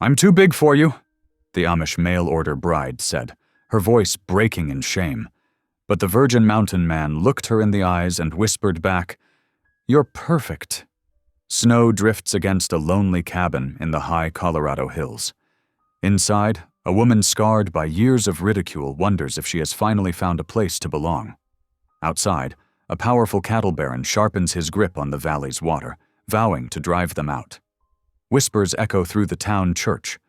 "I'm too big for you," the Amish mail-order bride said, her voice breaking in shame. But the Virgin Mountain man looked her in the eyes and whispered back, "You're perfect." Snow drifts against a lonely cabin in the high Colorado hills. Inside, a woman scarred by years of ridicule wonders if she has finally found a place to belong. Outside, a powerful cattle baron sharpens his grip on the valley's water, vowing to drive them out. Whispers echo through the town church.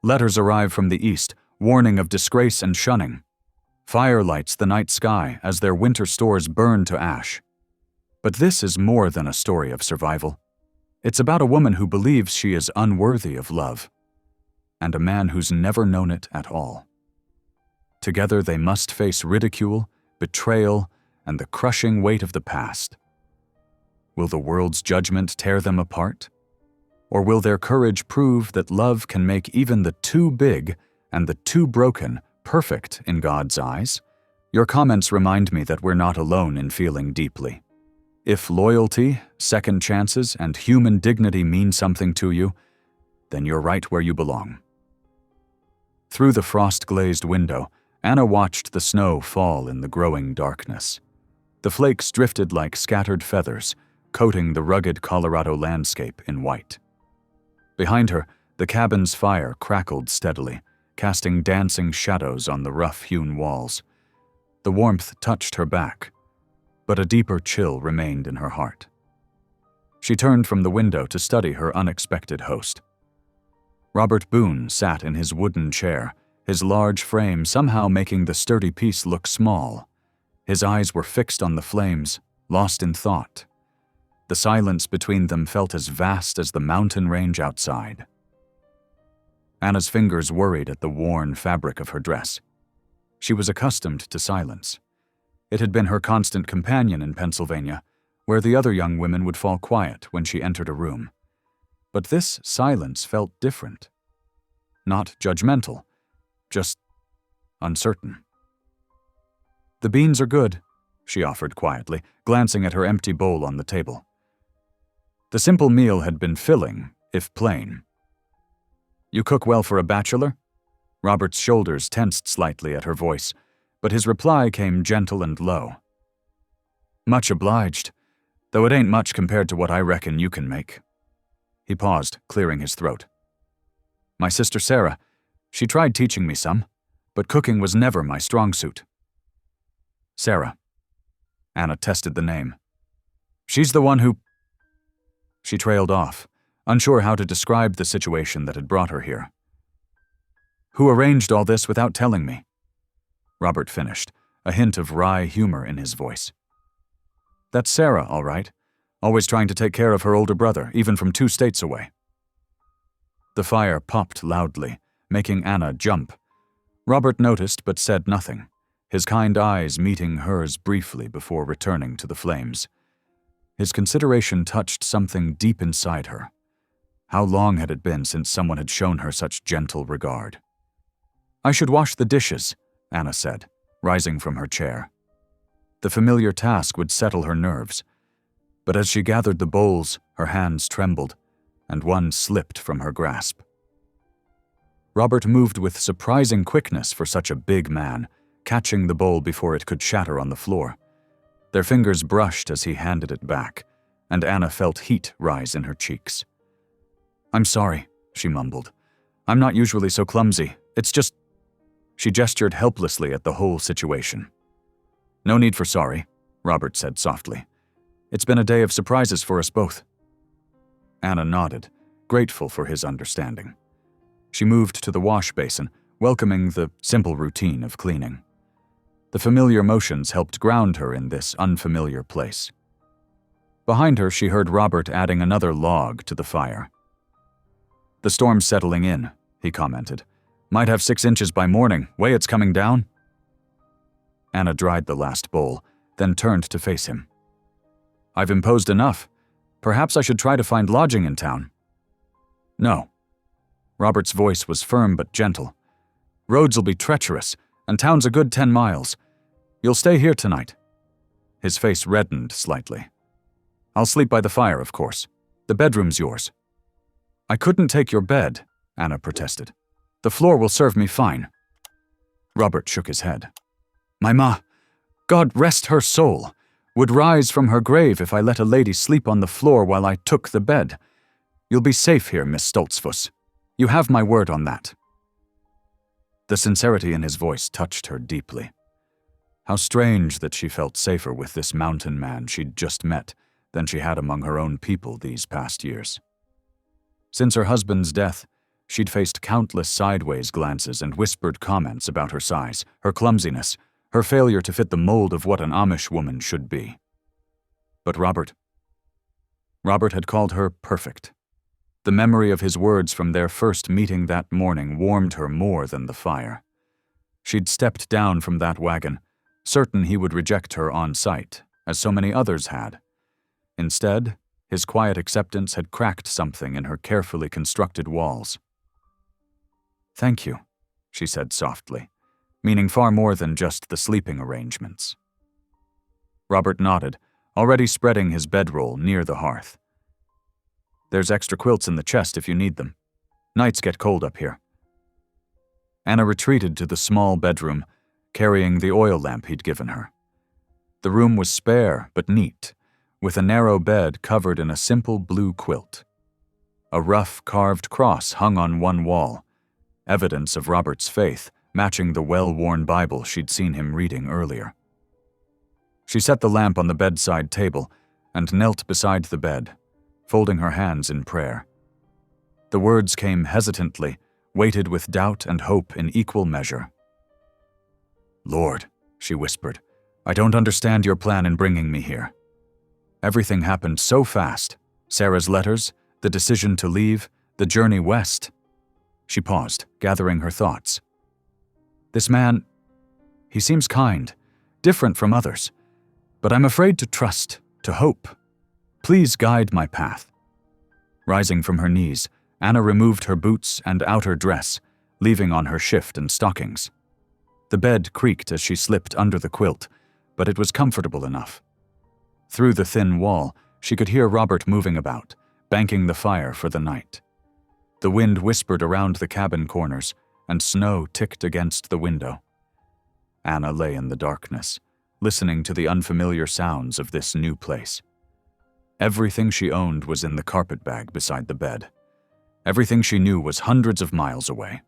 Letters arrive from the east, warning of disgrace and shunning. Fire lights the night sky as their winter stores burn to ash. But this is more than a story of survival. It's about a woman who believes she is unworthy of love, and a man who's never known it at all. Together they must face ridicule, betrayal, and the crushing weight of the past. Will the world's judgment tear them apart? Or will their courage prove that love can make even the too big and the too broken perfect in God's eyes? Your comments remind me that we're not alone in feeling deeply. If loyalty, second chances, and human dignity mean something to you, then you're right where you belong. Through the frost-glazed window, Anna watched the snow fall in the growing darkness. The flakes drifted like scattered feathers, coating the rugged Colorado landscape in white. Behind her, the cabin's fire crackled steadily, casting dancing shadows on the rough-hewn walls. The warmth touched her back, but a deeper chill remained in her heart. She turned from the window to study her unexpected host. Robert Boone sat in his wooden chair, his large frame somehow making the sturdy piece look small. His eyes were fixed on the flames, lost in thought. The silence between them felt as vast as the mountain range outside. Anna's fingers worried at the worn fabric of her dress. She was accustomed to silence. It had been her constant companion in Pennsylvania, where the other young women would fall quiet when she entered a room. But this silence felt different. Not judgmental, just uncertain. "The beans are good," she offered quietly, glancing at her empty bowl on the table. The simple meal had been filling, if plain. "You cook well for a bachelor?" Robert's shoulders tensed slightly at her voice, but his reply came gentle and low. "Much obliged, though it ain't much compared to what I reckon you can make." He paused, clearing his throat. "My sister Sarah, she tried teaching me some, but cooking was never my strong suit." "Sarah." Anna tested the name. "She's the one who—" She trailed off, unsure how to describe the situation that had brought her here. "Who arranged all this without telling me?" Robert finished, a hint of wry humor in his voice. "That's Sarah, all right. Always trying to take care of her older brother, even from 2 states away." The fire popped loudly, making Anna jump. Robert noticed but said nothing, his kind eyes meeting hers briefly before returning to the flames. His consideration touched something deep inside her. How long had it been since someone had shown her such gentle regard? "I should wash the dishes," Anna said, rising from her chair. The familiar task would settle her nerves, but as she gathered the bowls, her hands trembled, and one slipped from her grasp. Robert moved with surprising quickness for such a big man, catching the bowl before it could shatter on the floor. Their fingers brushed as he handed it back, and Anna felt heat rise in her cheeks. "I'm sorry," she mumbled. "I'm not usually so clumsy. It's just—" She gestured helplessly at the whole situation. "No need for sorry," Robert said softly. "It's been a day of surprises for us both." Anna nodded, grateful for his understanding. She moved to the wash basin, welcoming the simple routine of cleaning. The familiar motions helped ground her in this unfamiliar place. Behind her, she heard Robert adding another log to the fire. "The storm's settling in," he commented. "Might have 6 inches by morning, way it's coming down." Anna dried the last bowl, then turned to face him. "I've imposed enough. Perhaps I should try to find lodging in town." "No." Robert's voice was firm but gentle. "Roads'll be treacherous, and town's a good 10 miles. You'll stay here tonight." His face reddened slightly. "I'll sleep by the fire, of course. The bedroom's yours." "I couldn't take your bed," Anna protested. "The floor will serve me fine." Robert shook his head. "My ma, God rest her soul, would rise from her grave if I let a lady sleep on the floor while I took the bed. You'll be safe here, Miss Stoltzfus. You have my word on that." The sincerity in his voice touched her deeply. How strange that she felt safer with this mountain man she'd just met than she had among her own people these past years. Since her husband's death, she'd faced countless sideways glances and whispered comments about her size, her clumsiness, her failure to fit the mold of what an Amish woman should be. But Robert had called her perfect. The memory of his words from their first meeting that morning warmed her more than the fire. She'd stepped down from that wagon, certain he would reject her on sight, as so many others had. Instead, his quiet acceptance had cracked something in her carefully constructed walls. "Thank you," she said softly, meaning far more than just the sleeping arrangements. Robert nodded, already spreading his bedroll near the hearth. "There's extra quilts in the chest if you need them. Nights get cold up here." Anna retreated to the small bedroom, carrying the oil lamp he'd given her. The room was spare but neat, with a narrow bed covered in a simple blue quilt. A rough carved cross hung on one wall, evidence of Robert's faith, matching the well-worn Bible she'd seen him reading earlier. She set the lamp on the bedside table and knelt beside the bed, folding her hands in prayer. The words came hesitantly, weighted with doubt and hope in equal measure. "Lord," she whispered, "I don't understand your plan in bringing me here. Everything happened so fast. Sarah's letters, the decision to leave, the journey west." She paused, gathering her thoughts. "This man, he seems kind, different from others, but I'm afraid to trust, to hope. Please guide my path." Rising from her knees, Anna removed her boots and outer dress, leaving on her shift and stockings. The bed creaked as she slipped under the quilt, but it was comfortable enough. Through the thin wall, she could hear Robert moving about, banking the fire for the night. The wind whispered around the cabin corners, and snow ticked against the window. Anna lay in the darkness, listening to the unfamiliar sounds of this new place. Everything she owned was in the carpetbag beside the bed. Everything she knew was hundreds of miles away.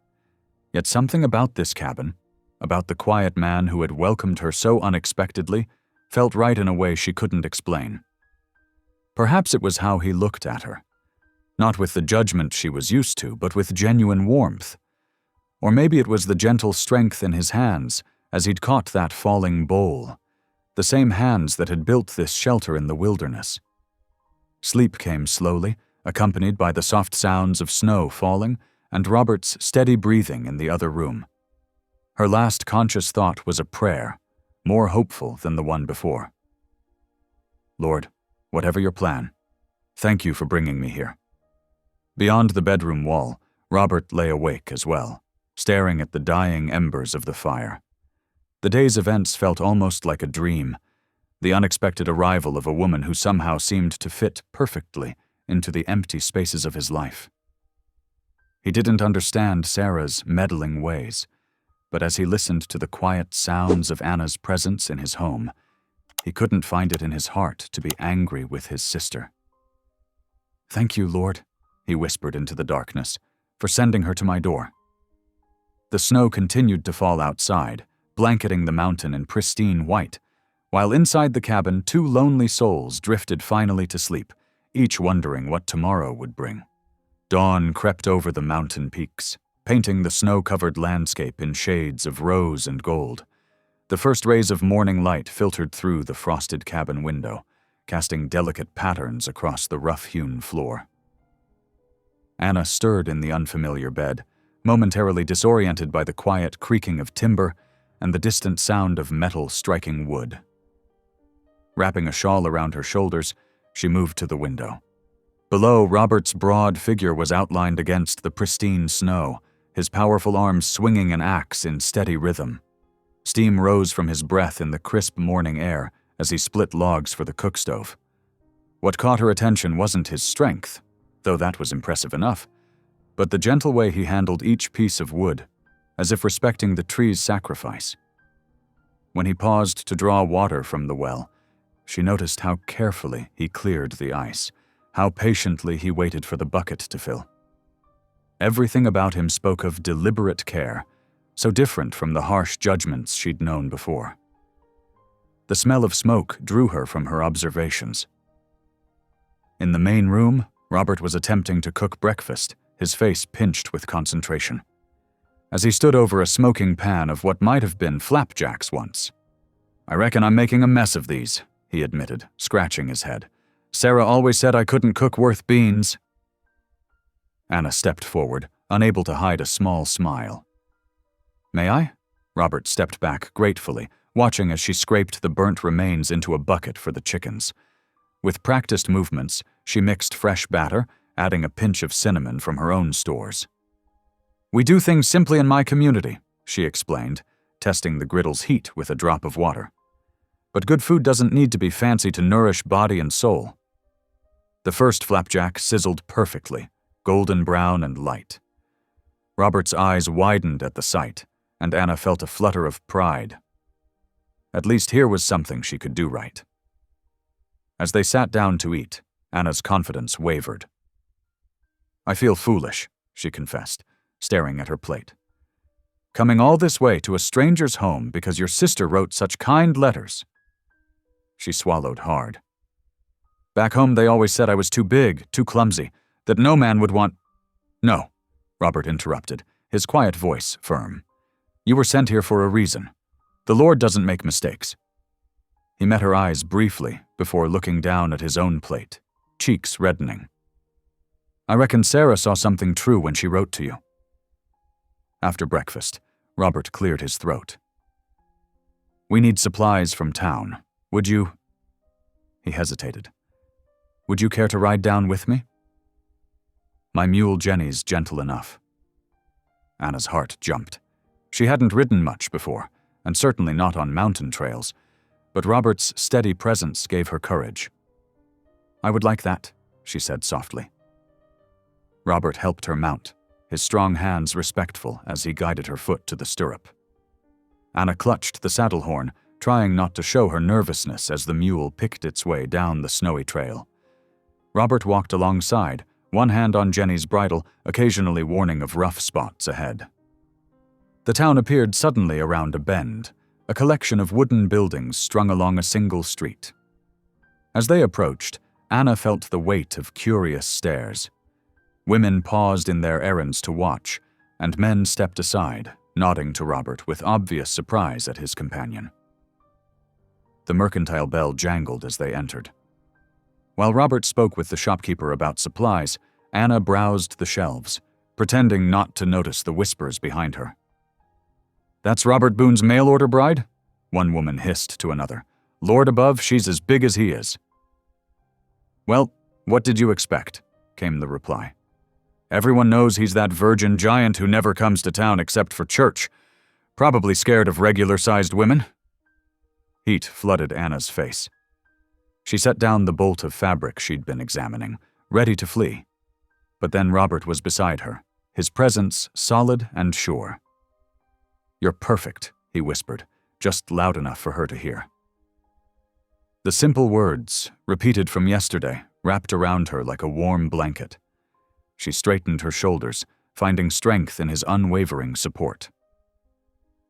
Yet something about this cabin, about the quiet man who had welcomed her so unexpectedly, felt right in a way she couldn't explain. Perhaps it was how he looked at her. Not with the judgment she was used to, but with genuine warmth. Or maybe it was the gentle strength in his hands as he'd caught that falling bowl, the same hands that had built this shelter in the wilderness. Sleep came slowly, accompanied by the soft sounds of snow falling and Robert's steady breathing in the other room. Her last conscious thought was a prayer, more hopeful than the one before. "Lord, whatever your plan, thank you for bringing me here." Beyond the bedroom wall, Robert lay awake as well, staring at the dying embers of the fire. The day's events felt almost like a dream, the unexpected arrival of a woman who somehow seemed to fit perfectly into the empty spaces of his life. He didn't understand Sarah's meddling ways, but as he listened to the quiet sounds of Anna's presence in his home, he couldn't find it in his heart to be angry with his sister. "Thank you, Lord," he whispered into the darkness, "for sending her to my door." The snow continued to fall outside, blanketing the mountain in pristine white, while inside the cabin 2 lonely souls drifted finally to sleep, each wondering what tomorrow would bring. Dawn crept over the mountain peaks, painting the snow-covered landscape in shades of rose and gold. The first rays of morning light filtered through the frosted cabin window, casting delicate patterns across the rough-hewn floor. Anna stirred in the unfamiliar bed, momentarily disoriented by the quiet creaking of timber and the distant sound of metal striking wood. Wrapping a shawl around her shoulders, she moved to the window. Below, Robert's broad figure was outlined against the pristine snow, his powerful arms swinging an axe in steady rhythm. Steam rose from his breath in the crisp morning air as he split logs for the cookstove. What caught her attention wasn't his strength, though that was impressive enough, but the gentle way he handled each piece of wood, as if respecting the tree's sacrifice. When he paused to draw water from the well, she noticed how carefully he cleared the ice, how patiently he waited for the bucket to fill. Everything about him spoke of deliberate care, so different from the harsh judgments she'd known before. The smell of smoke drew her from her observations. In the main room, Robert was attempting to cook breakfast, his face pinched with concentration. As he stood over a smoking pan of what might have been flapjacks once. "I reckon I'm making a mess of these," he admitted, scratching his head. "Sarah always said I couldn't cook worth beans." Anna stepped forward, unable to hide a small smile. "May I?" Robert stepped back gratefully, watching as she scraped the burnt remains into a bucket for the chickens. With practiced movements, she mixed fresh batter, adding a pinch of cinnamon from her own stores. "We do things simply in my community," she explained, testing the griddle's heat with a drop of water. "But good food doesn't need to be fancy to nourish body and soul." The first flapjack sizzled perfectly, golden brown and light. Robert's eyes widened at the sight, and Anna felt a flutter of pride. At least here was something she could do right. As they sat down to eat, Anna's confidence wavered. "I feel foolish," she confessed, staring at her plate. "Coming all this way to a stranger's home because your sister wrote such kind letters." She swallowed hard. "Back home they always said I was too big, too clumsy, that no man would want—" "No," Robert interrupted, his quiet voice firm. "You were sent here for a reason. The Lord doesn't make mistakes." He met her eyes briefly before looking down at his own plate, cheeks reddening. "I reckon Sarah saw something true when she wrote to you." After breakfast, Robert cleared his throat. "We need supplies from town. Would you—" He hesitated. "Would you care to ride down with me?" "My mule Jenny's gentle enough." Anna's heart jumped. She hadn't ridden much before, and certainly not on mountain trails, but Robert's steady presence gave her courage. "I would like that," she said softly. Robert helped her mount, his strong hands respectful as he guided her foot to the stirrup. Anna clutched the saddle horn, trying not to show her nervousness as the mule picked its way down the snowy trail. Robert walked alongside, one hand on Jenny's bridle, occasionally warning of rough spots ahead. The town appeared suddenly around a bend, a collection of wooden buildings strung along a single street. As they approached, Anna felt the weight of curious stares. Women paused in their errands to watch, and men stepped aside, nodding to Robert with obvious surprise at his companion. The mercantile bell jangled as they entered. While Robert spoke with the shopkeeper about supplies, Anna browsed the shelves, pretending not to notice the whispers behind her. "That's Robert Boone's mail-order bride?" one woman hissed to another. "Lord above, she's as big as he is." "Well, what did you expect?" came the reply. "Everyone knows he's that virgin giant who never comes to town except for church. Probably scared of regular-sized women." Heat flooded Anna's face. She set down the bolt of fabric she'd been examining, ready to flee. But then Robert was beside her, his presence solid and sure. "You're perfect," he whispered, just loud enough for her to hear. The simple words, repeated from yesterday, wrapped around her like a warm blanket. She straightened her shoulders, finding strength in his unwavering support.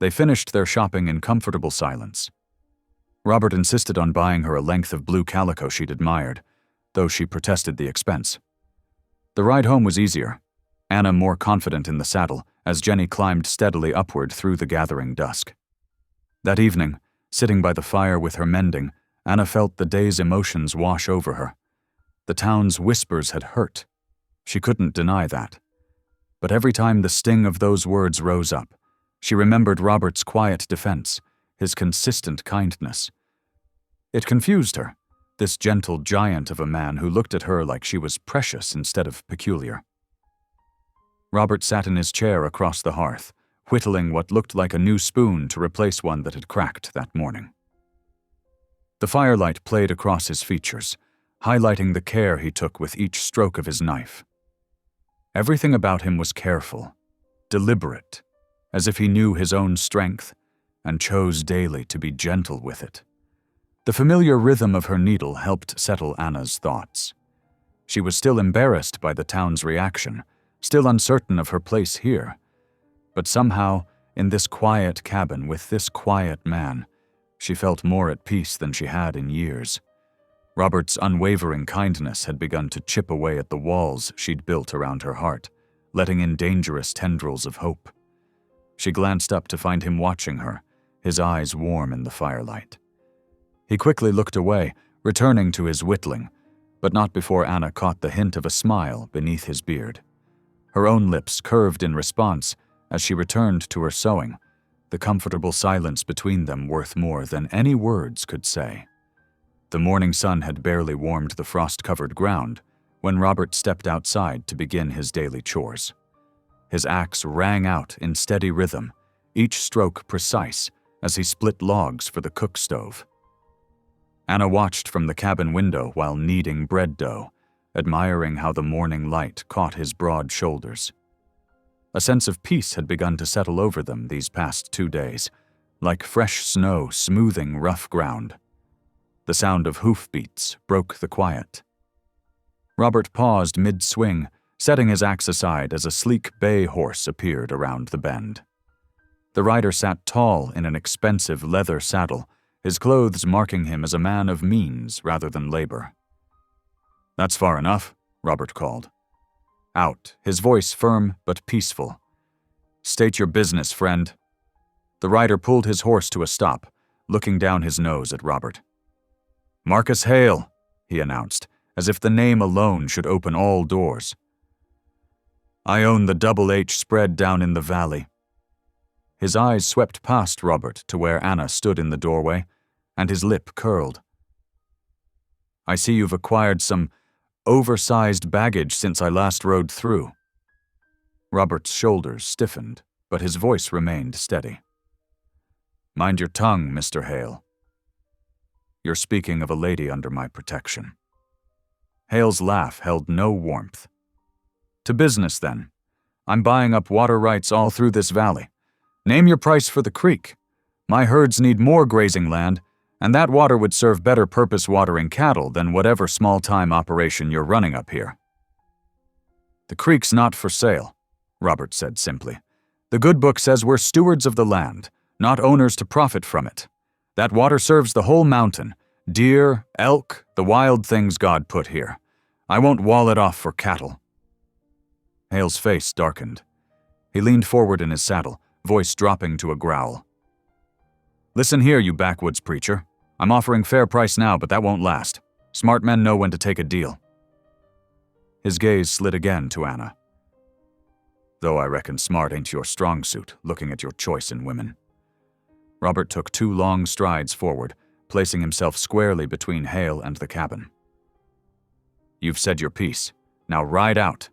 They finished their shopping in comfortable silence. Robert insisted on buying her a length of blue calico she'd admired, though she protested the expense. The ride home was easier, Anna more confident in the saddle as Jenny climbed steadily upward through the gathering dusk. That evening, sitting by the fire with her mending, Anna felt the day's emotions wash over her. The town's whispers had hurt. She couldn't deny that. But every time the sting of those words rose up, she remembered Robert's quiet defense, his consistent kindness. It confused her, this gentle giant of a man who looked at her like she was precious instead of peculiar. Robert sat in his chair across the hearth, whittling what looked like a new spoon to replace one that had cracked that morning. The firelight played across his features, highlighting the care he took with each stroke of his knife. Everything about him was careful, deliberate, as if he knew his own strength and chose daily to be gentle with it. The familiar rhythm of her needle helped settle Anna's thoughts. She was still embarrassed by the town's reaction, still uncertain of her place here. But somehow, in this quiet cabin with this quiet man, she felt more at peace than she had in years. Robert's unwavering kindness had begun to chip away at the walls she'd built around her heart, letting in dangerous tendrils of hope. She glanced up to find him watching her, his eyes warm in the firelight. He quickly looked away, returning to his whittling, but not before Anna caught the hint of a smile beneath his beard. Her own lips curved in response as she returned to her sewing, the comfortable silence between them worth more than any words could say. The morning sun had barely warmed the frost-covered ground when Robert stepped outside to begin his daily chores. His axe rang out in steady rhythm, each stroke precise as he split logs for the cook stove. Anna watched from the cabin window while kneading bread dough, admiring how the morning light caught his broad shoulders. A sense of peace had begun to settle over them these past 2 days, like fresh snow smoothing rough ground. The sound of hoofbeats broke the quiet. Robert paused mid-swing, setting his axe aside as a sleek bay horse appeared around the bend. The rider sat tall in an expensive leather saddle, his clothes marking him as a man of means rather than labor. "That's far enough," Robert called. Out, his voice firm but peaceful. "State your business, friend." The rider pulled his horse to a stop, looking down his nose at Robert. "Marcus Hale," he announced, as if the name alone should open all doors. "I own the Double H spread down in the valley." His eyes swept past Robert to where Anna stood in the doorway, and his lip curled. "I see you've acquired some oversized baggage since I last rode through." Robert's shoulders stiffened, but his voice remained steady. "Mind your tongue, Mr. Hale. You're speaking of a lady under my protection." Hale's laugh held no warmth. "To business, then. I'm buying up water rights all through this valley. Name your price for the creek. My herds need more grazing land, and that water would serve better purpose watering cattle than whatever small-time operation you're running up here." "The creek's not for sale," Robert said simply. "The good book says we're stewards of the land, not owners to profit from it. That water serves the whole mountain, deer, elk, the wild things God put here. I won't wall it off for cattle." Hale's face darkened. He leaned forward in his saddle, voice dropping to a growl. "Listen here, you backwoods preacher. I'm offering fair price now, but that won't last. Smart men know when to take a deal." His gaze slid again to Anna. "Though I reckon smart ain't your strong suit, looking at your choice in women." Robert took 2 long strides forward, placing himself squarely between Hale and the cabin. "You've said your piece. Now ride out."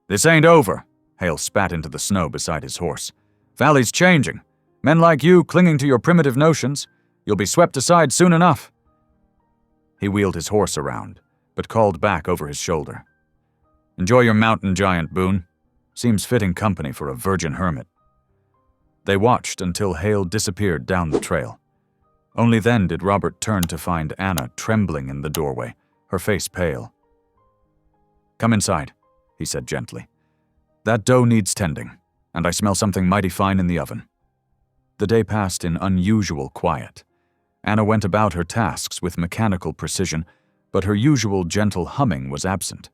"This ain't over," Hale spat into the snow beside his horse. "Valley's changing. Men like you clinging to your primitive notions. You'll be swept aside soon enough." He wheeled his horse around, but called back over his shoulder. "Enjoy your mountain giant, Boone. Seems fitting company for a virgin hermit." They watched until Hale disappeared down the trail. Only then did Robert turn to find Anna trembling in the doorway, her face pale. "Come inside," he said gently. "That dough needs tending, and I smell something mighty fine in the oven." The day passed in unusual quiet. Anna went about her tasks with mechanical precision, but her usual gentle humming was absent.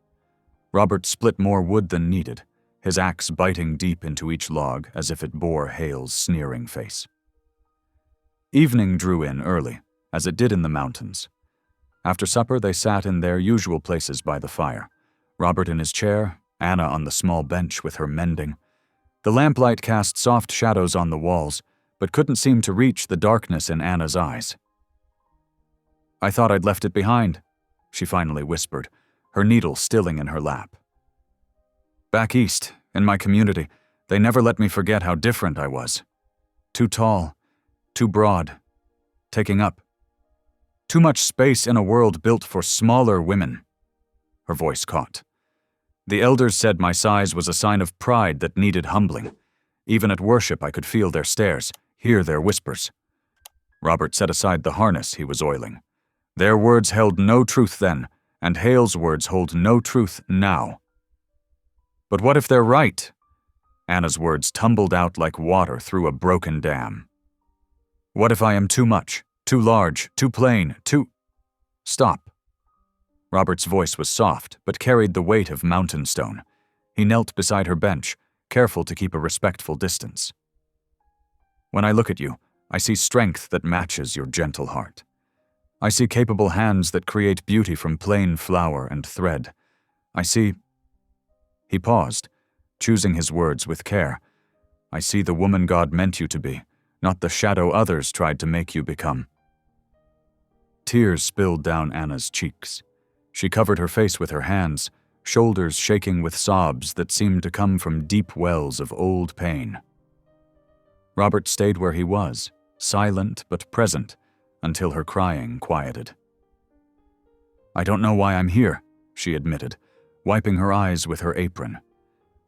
Robert split more wood than needed, his axe biting deep into each log as if it bore Hale's sneering face. Evening drew in early, as it did in the mountains. After supper, they sat in their usual places by the fire, Robert in his chair, Anna on the small bench with her mending. The lamplight cast soft shadows on the walls, but couldn't seem to reach the darkness in Anna's eyes. "I thought I'd left it behind," she finally whispered, her needle stilling in her lap. "Back east, in my community, they never let me forget how different I was. Too tall, too broad, taking up. Too much space in a world built for smaller women." Her voice caught. The elders said my size was a sign of pride that needed humbling. Even at worship I could feel their stares, hear their whispers. Robert set aside the harness he was oiling. Their words held no truth then, and Hale's words hold no truth now. But what if they're right? Anna's words tumbled out like water through a broken dam. What if I am too much, too large, too plain, too— Stop. Robert's voice was soft, but carried the weight of mountain stone. He knelt beside her bench, careful to keep a respectful distance. When I look at you, I see strength that matches your gentle heart. I see capable hands that create beauty from plain flower and thread. I see— He paused, choosing his words with care. I see the woman God meant you to be, not the shadow others tried to make you become. Tears spilled down Anna's cheeks. She covered her face with her hands, shoulders shaking with sobs that seemed to come from deep wells of old pain. Robert stayed where he was, silent but present, until her crying quieted. I don't know why I'm here, she admitted, wiping her eyes with her apron.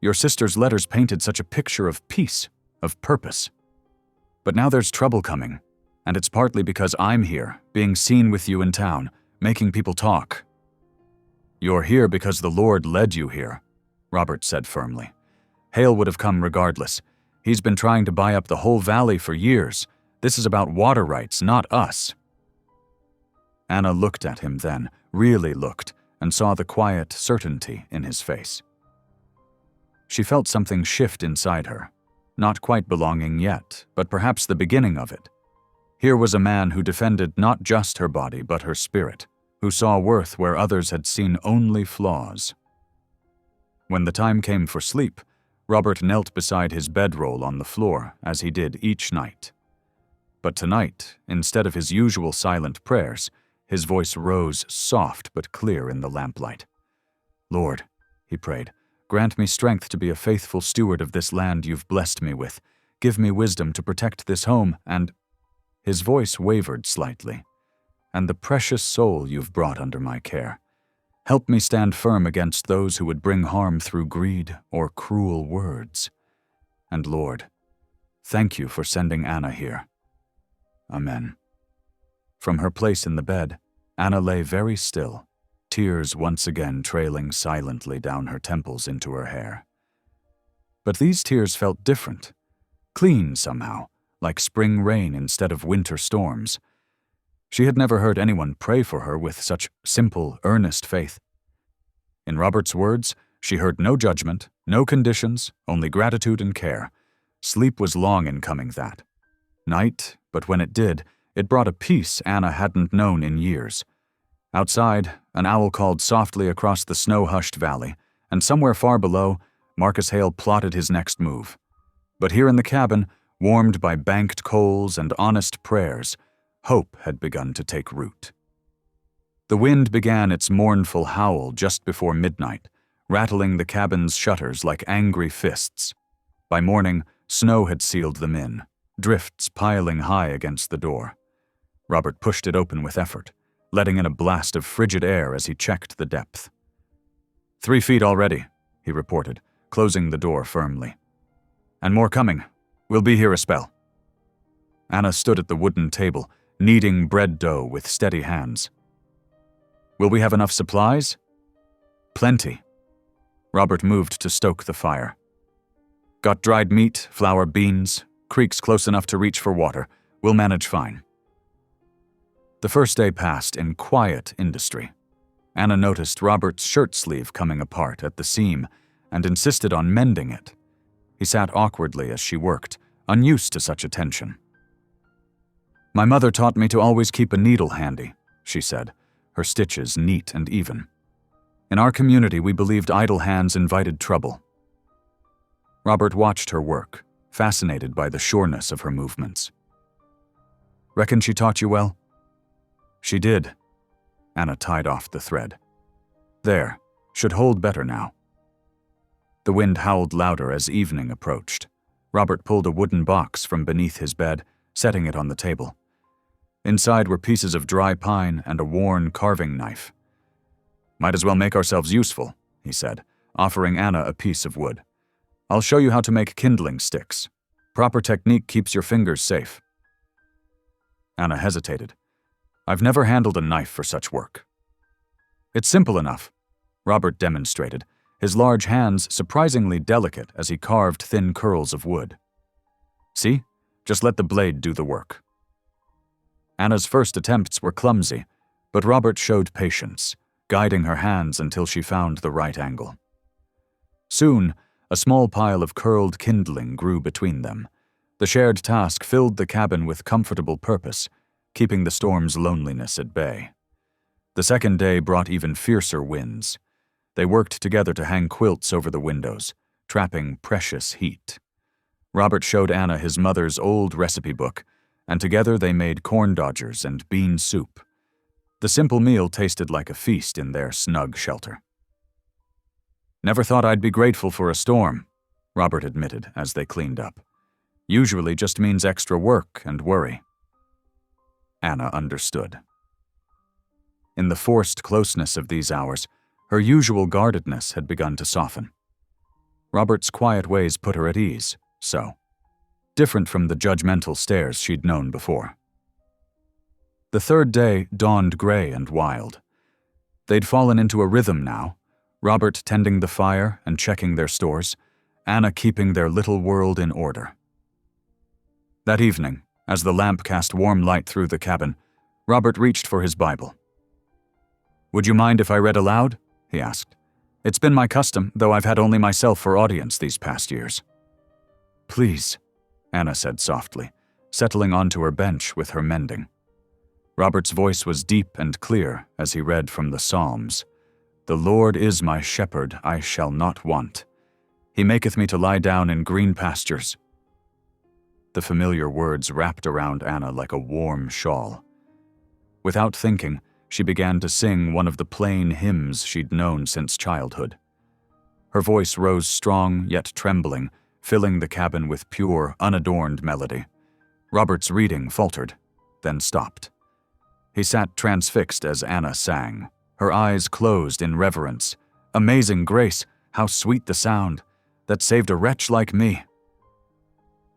Your sister's letters painted such a picture of peace, of purpose. But now there's trouble coming, and it's partly because I'm here, being seen with you in town, making people talk. You're here because the Lord led you here, Robert said firmly. Hale would have come regardless. He's been trying to buy up the whole valley for years. This is about water rights, not us. Anna looked at him then, really looked, and saw the quiet certainty in his face. She felt something shift inside her, not quite belonging yet, but perhaps the beginning of it. Here was a man who defended not just her body, but her spirit, who saw worth where others had seen only flaws. When the time came for sleep, Robert knelt beside his bedroll on the floor, as he did each night. But tonight, instead of his usual silent prayers, his voice rose soft but clear in the lamplight. Lord, he prayed, grant me strength to be a faithful steward of this land you've blessed me with. Give me wisdom to protect this home and— His voice wavered slightly. And the precious soul you've brought under my care. Help me stand firm against those who would bring harm through greed or cruel words. And Lord, thank you for sending Anna here. Amen. From her place in the bed, Anna lay very still, tears once again trailing silently down her temples into her hair. But these tears felt different, clean somehow, like spring rain instead of winter storms. She had never heard anyone pray for her with such simple, earnest faith. In Robert's words, she heard no judgment, no conditions, only gratitude and care. Sleep was long in coming that night, but when it did, it brought a peace Anna hadn't known in years. Outside, an owl called softly across the snow-hushed valley, and somewhere far below, Marcus Hale plotted his next move. But here in the cabin, warmed by banked coals and honest prayers, hope had begun to take root. The wind began its mournful howl just before midnight, rattling the cabin's shutters like angry fists. By morning, snow had sealed them in, drifts piling high against the door. Robert pushed it open with effort, letting in a blast of frigid air as he checked the depth. 3 feet already, he reported, closing the door firmly. And more coming. We'll be here a spell. Anna stood at the wooden table, kneading bread dough with steady hands. Will we have enough supplies? Plenty. Robert moved to stoke the fire. Got dried meat, flour, beans, creeks close enough to reach for water. We'll manage fine. The first day passed in quiet industry. Anna noticed Robert's shirt sleeve coming apart at the seam and insisted on mending it. He sat awkwardly as she worked, unused to such attention. My mother taught me to always keep a needle handy, she said, her stitches neat and even. In our community, we believed idle hands invited trouble. Robert watched her work, fascinated by the sureness of her movements. Reckon she taught you well? She did. Anna tied off the thread. There, should hold better now. The wind howled louder as evening approached. Robert pulled a wooden box from beneath his bed, setting it on the table. Inside were pieces of dry pine and a worn carving knife. Might as well make ourselves useful, he said, offering Anna a piece of wood. "I'll show you how to make kindling sticks. Proper technique keeps your fingers safe." Anna hesitated. "I've never handled a knife for such work." "It's simple enough," Robert demonstrated, his large hands surprisingly delicate as he carved thin curls of wood. "See? Just let the blade do the work." Anna's first attempts were clumsy, but Robert showed patience, guiding her hands until she found the right angle. Soon, a small pile of curled kindling grew between them. The shared task filled the cabin with comfortable purpose, keeping the storm's loneliness at bay. The second day brought even fiercer winds. They worked together to hang quilts over the windows, trapping precious heat. Robert showed Anna his mother's old recipe book, and together they made corn dodgers and bean soup. The simple meal tasted like a feast in their snug shelter. "Never thought I'd be grateful for a storm," Robert admitted as they cleaned up. "Usually just means extra work and worry." Anna understood. In the forced closeness of these hours, her usual guardedness had begun to soften. Robert's quiet ways put her at ease, different from the judgmental stares she'd known before. The third day dawned gray and wild. They'd fallen into a rhythm now, Robert tending the fire and checking their stores, Anna keeping their little world in order. That evening, as the lamp cast warm light through the cabin, Robert reached for his Bible. "Would you mind if I read aloud?" he asked. "It's been my custom, though I've had only myself for audience these past years." "Please," Anna said softly, settling onto her bench with her mending. Robert's voice was deep and clear as he read from the Psalms. "The Lord is my shepherd, I shall not want. He maketh me to lie down in green pastures." The familiar words wrapped around Anna like a warm shawl. Without thinking, she began to sing one of the plain hymns she'd known since childhood. Her voice rose strong yet trembling, filling the cabin with pure, unadorned melody. Robert's reading faltered, then stopped. He sat transfixed as Anna sang, her eyes closed in reverence. Amazing grace, how sweet the sound, that saved a wretch like me.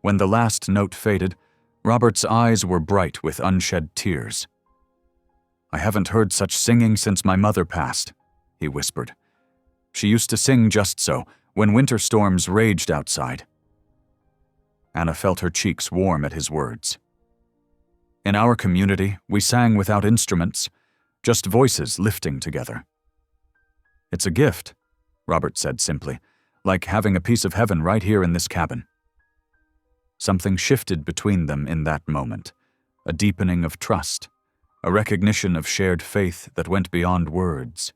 When the last note faded, Robert's eyes were bright with unshed tears. "I haven't heard such singing since my mother passed," he whispered. "She used to sing just so, when winter storms raged outside." Anna felt her cheeks warm at his words. "In our community, we sang without instruments, just voices lifting together." "It's a gift," Robert said simply, "like having a piece of heaven right here in this cabin." Something shifted between them in that moment, a deepening of trust, a recognition of shared faith that went beyond words.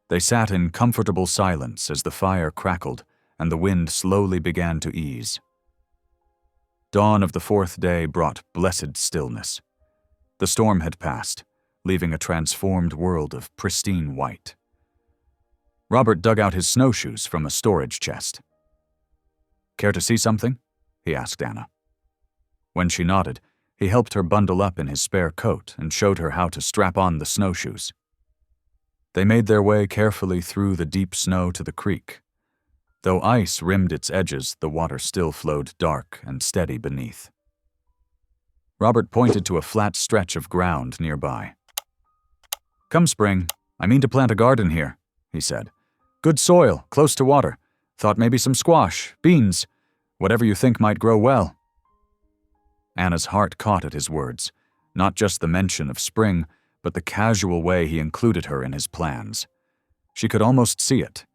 They sat in comfortable silence as the fire crackled and the wind slowly began to ease. Dawn of the fourth day brought blessed stillness. The storm had passed, leaving a transformed world of pristine white. Robert dug out his snowshoes from a storage chest. "Care to see something?" he asked Anna. When she nodded, he helped her bundle up in his spare coat and showed her how to strap on the snowshoes. They made their way carefully through the deep snow to the creek. Though ice rimmed its edges, the water still flowed dark and steady beneath. Robert pointed to a flat stretch of ground nearby. "Come spring, I mean to plant a garden here," he said. "Good soil, close to water. Thought maybe some squash, beans, whatever you think might grow well." Anna's heart caught at his words, not just the mention of spring, but the casual way he included her in his plans. She could almost see it.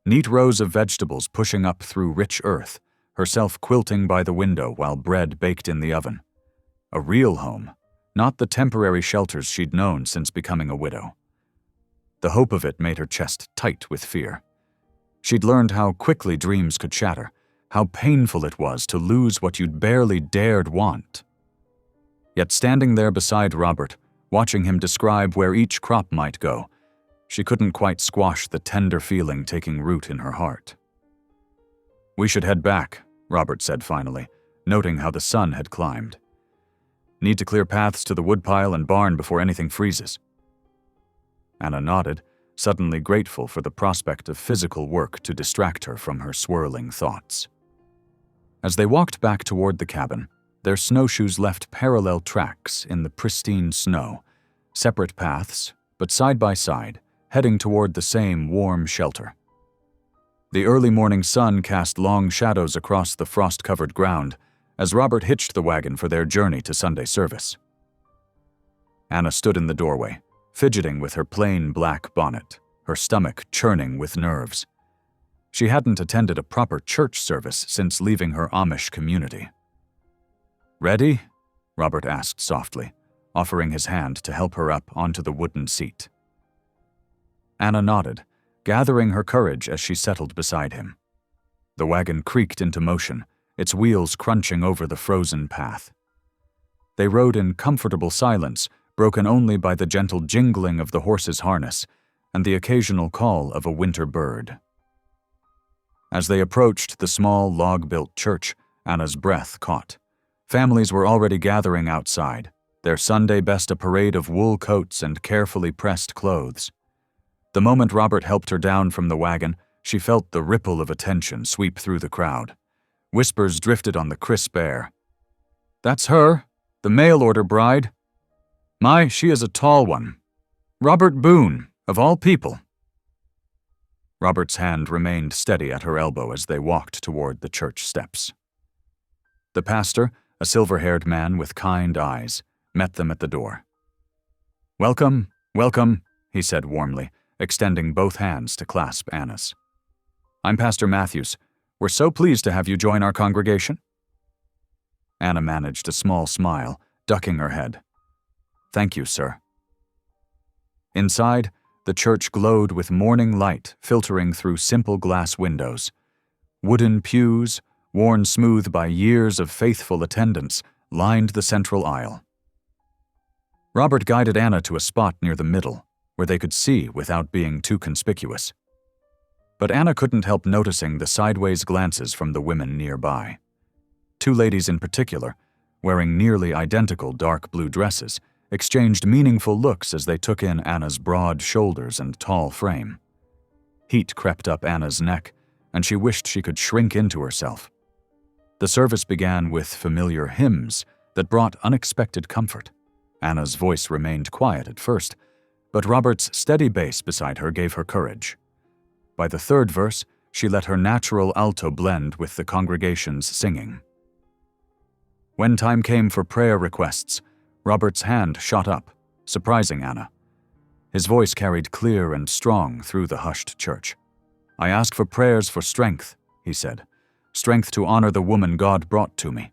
Neat rows of vegetables pushing up through rich earth, herself quilting by the window while bread baked in the oven. A real home, not the temporary shelters she'd known since becoming a widow. The hope of it made her chest tight with fear. She'd learned how quickly dreams could shatter, how painful it was to lose what you'd barely dared want. Yet standing there beside Robert, watching him describe where each crop might go, she couldn't quite squash the tender feeling taking root in her heart. "We should head back," Robert said finally, noting how the sun had climbed. "Need to clear paths to the woodpile and barn before anything freezes." Anna nodded, suddenly grateful for the prospect of physical work to distract her from her swirling thoughts. As they walked back toward the cabin, their snowshoes left parallel tracks in the pristine snow, separate paths, but side by side, heading toward the same warm shelter. The early morning sun cast long shadows across the frost-covered ground as Robert hitched the wagon for their journey to Sunday service. Anna stood in the doorway, fidgeting with her plain black bonnet, her stomach churning with nerves. She hadn't attended a proper church service since leaving her Amish community. "Ready?" Robert asked softly, offering his hand to help her up onto the wooden seat. Anna nodded, gathering her courage as she settled beside him. The wagon creaked into motion, its wheels crunching over the frozen path. They rode in comfortable silence, broken only by the gentle jingling of the horse's harness and the occasional call of a winter bird. As they approached the small log-built church, Anna's breath caught. Families were already gathering outside, their Sunday best a parade of wool coats and carefully pressed clothes. The moment Robert helped her down from the wagon, she felt the ripple of attention sweep through the crowd. Whispers drifted on the crisp air. "That's her, the mail-order bride. My, she is a tall one. Robert Boone, of all people." Robert's hand remained steady at her elbow as they walked toward the church steps. The pastor, a silver-haired man with kind eyes, met them at the door. "Welcome, welcome," he said warmly, extending both hands to clasp Anna's. "I'm Pastor Matthews. We're so pleased to have you join our congregation." Anna managed a small smile, ducking her head. "Thank you, sir." Inside, the church glowed with morning light filtering through simple glass windows. Wooden pews, worn smooth by years of faithful attendance, lined the central aisle. Robert guided Anna to a spot near the middle, where they could see without being too conspicuous. But Anna couldn't help noticing the sideways glances from the women nearby. Two ladies in particular, wearing nearly identical dark blue dresses, exchanged meaningful looks as they took in Anna's broad shoulders and tall frame. Heat crept up Anna's neck, and she wished she could shrink into herself. The service began with familiar hymns that brought unexpected comfort. Anna's voice remained quiet at first, but Robert's steady bass beside her gave her courage. By the third verse, she let her natural alto blend with the congregation's singing. When time came for prayer requests, Robert's hand shot up, surprising Anna. His voice carried clear and strong through the hushed church. "I ask for prayers for strength," he said, "strength to honor the woman God brought to me."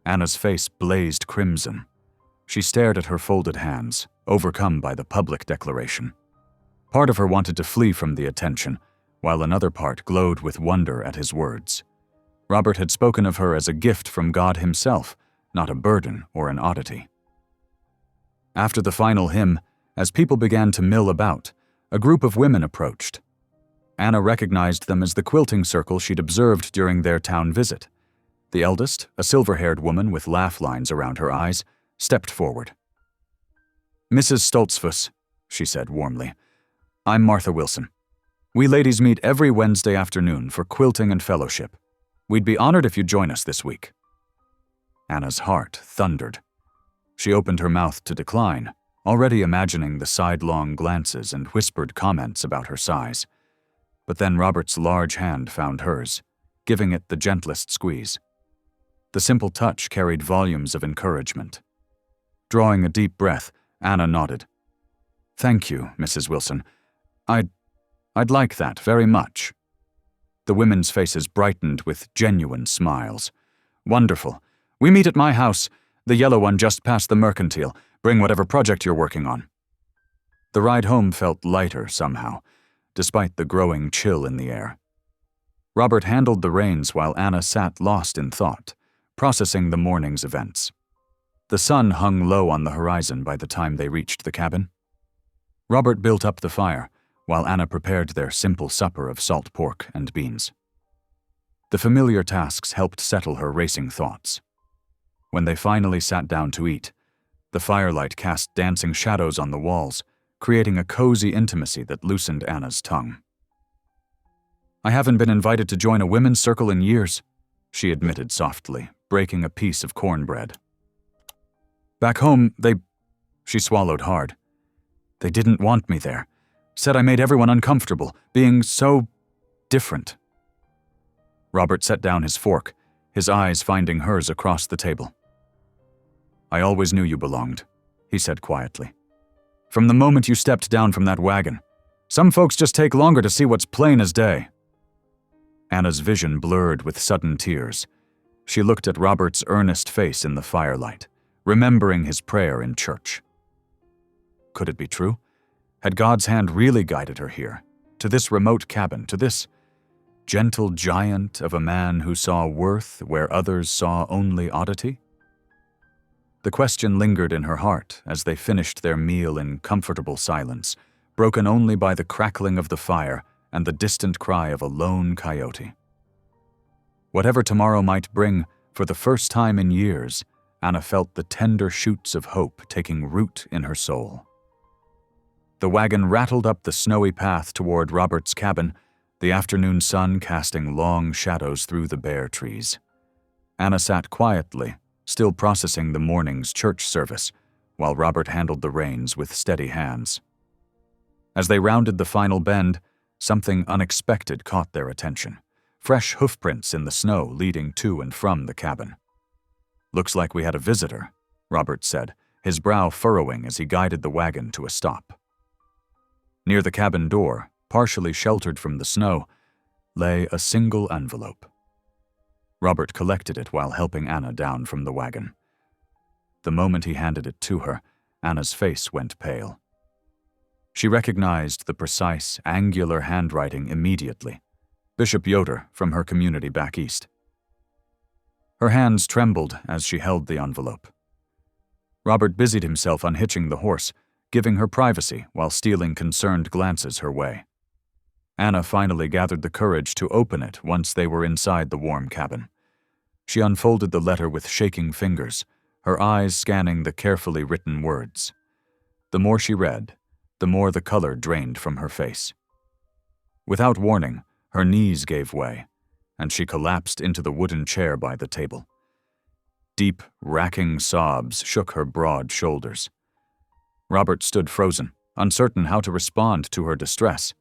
Anna's face blazed crimson. She stared at her folded hands, overcome by the public declaration. Part of her wanted to flee from the attention, while another part glowed with wonder at his words. Robert had spoken of her as a gift from God himself, not a burden or an oddity. After the final hymn, as people began to mill about, a group of women approached. Anna recognized them as the quilting circle she'd observed during their town visit. The eldest, a silver-haired woman with laugh lines around her eyes, stepped forward. "Mrs. Stoltzfus," she said warmly, "I'm Martha Wilson. We ladies meet every Wednesday afternoon for quilting and fellowship. We'd be honored if you'd join us this week." Anna's heart thundered. She opened her mouth to decline, already imagining the sidelong glances and whispered comments about her size. But then Robert's large hand found hers, giving it the gentlest squeeze. The simple touch carried volumes of encouragement. Drawing a deep breath, Anna nodded. "Thank you, Mrs. Wilson. I'd like that very much." The women's faces brightened with genuine smiles. "Wonderful. We meet at my house, the yellow one just past the Mercantile. Bring whatever project you're working on." The ride home felt lighter somehow, despite the growing chill in the air. Robert handled the reins while Anna sat lost in thought, processing the morning's events. The sun hung low on the horizon by the time they reached the cabin. Robert built up the fire, while Anna prepared their simple supper of salt pork and beans. The familiar tasks helped settle her racing thoughts. When they finally sat down to eat, the firelight cast dancing shadows on the walls, creating a cozy intimacy that loosened Anna's tongue. "I haven't been invited to join a women's circle in years," she admitted softly, breaking a piece of cornbread. "Back home, She swallowed hard. "They didn't want me there. Said I made everyone uncomfortable, being so different." Robert set down his fork, his eyes finding hers across the table. "I always knew you belonged," he said quietly. "From the moment you stepped down from that wagon. Some folks just take longer to see what's plain as day." Anna's vision blurred with sudden tears. She looked at Robert's earnest face in the firelight, remembering his prayer in church. Could it be true? Had God's hand really guided her here, to this remote cabin, to this gentle giant of a man who saw worth where others saw only oddity? The question lingered in her heart as they finished their meal in comfortable silence, broken only by the crackling of the fire and the distant cry of a lone coyote. Whatever tomorrow might bring, for the first time in years, Anna felt the tender shoots of hope taking root in her soul. The wagon rattled up the snowy path toward Robert's cabin, the afternoon sun casting long shadows through the bare trees. Anna sat quietly, still processing the morning's church service, while Robert handled the reins with steady hands. As they rounded the final bend, something unexpected caught their attention. Fresh hoofprints in the snow leading to and from the cabin. "Looks like we had a visitor," Robert said, his brow furrowing as he guided the wagon to a stop. Near the cabin door, partially sheltered from the snow, lay a single envelope. Robert collected it while helping Anna down from the wagon. The moment he handed it to her, Anna's face went pale. She recognized the precise, angular handwriting immediately. Bishop Yoder from her community back east. Her hands trembled as she held the envelope. Robert busied himself unhitching the horse, giving her privacy while stealing concerned glances her way. Anna finally gathered the courage to open it once they were inside the warm cabin. She unfolded the letter with shaking fingers, her eyes scanning the carefully written words. The more she read, the more the color drained from her face. Without warning, her knees gave way, and she collapsed into the wooden chair by the table. Deep, racking sobs shook her broad shoulders. Robert stood frozen, uncertain how to respond to her distress.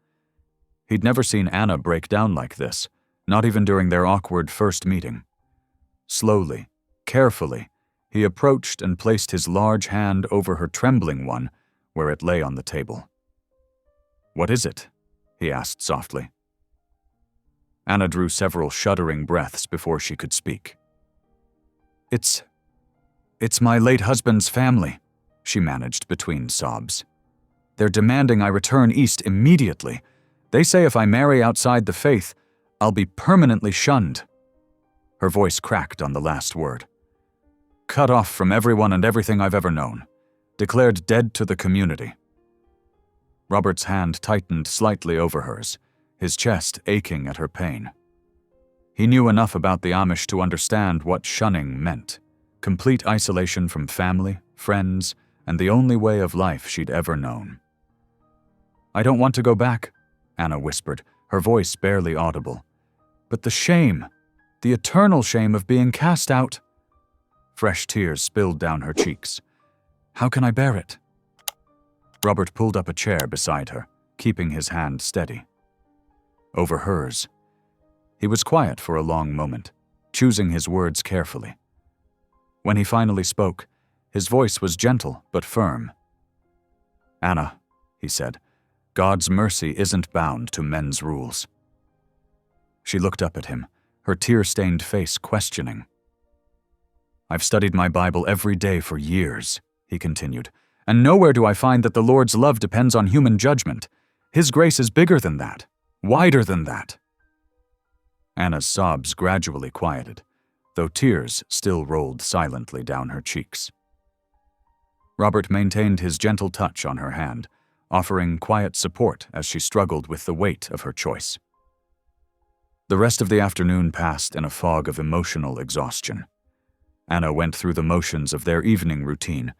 He'd never seen Anna break down like this, not even during their awkward first meeting. Slowly, carefully, he approached and placed his large hand over her trembling one, where it lay on the table. "What is it?" he asked softly. Anna drew several shuddering breaths before she could speak. It's my late husband's family," she managed between sobs. "They're demanding I return east immediately. They say if I marry outside the faith, I'll be permanently shunned." Her voice cracked on the last word. "Cut off from everyone and everything I've ever known. Declared dead to the community." Robert's hand tightened slightly over hers, his chest aching at her pain. He knew enough about the Amish to understand what shunning meant. Complete isolation from family, friends, and the only way of life she'd ever known. "I don't want to go back," Anna whispered, her voice barely audible. "But the shame, the eternal shame of being cast out." Fresh tears spilled down her cheeks. "How can I bear it?" Robert pulled up a chair beside her, keeping his hand steady. Over hers. He was quiet for a long moment, choosing his words carefully. When he finally spoke, his voice was gentle but firm. "Anna," he said, "God's mercy isn't bound to men's rules." She looked up at him, her tear-stained face questioning. "I've studied my Bible every day for years," he continued, "and nowhere do I find that the Lord's love depends on human judgment. His grace is bigger than that, wider than that." Anna's sobs gradually quieted, though tears still rolled silently down her cheeks. Robert maintained his gentle touch on her hand, offering quiet support as she struggled with the weight of her choice. The rest of the afternoon passed in a fog of emotional exhaustion. Anna went through the motions of their evening routine,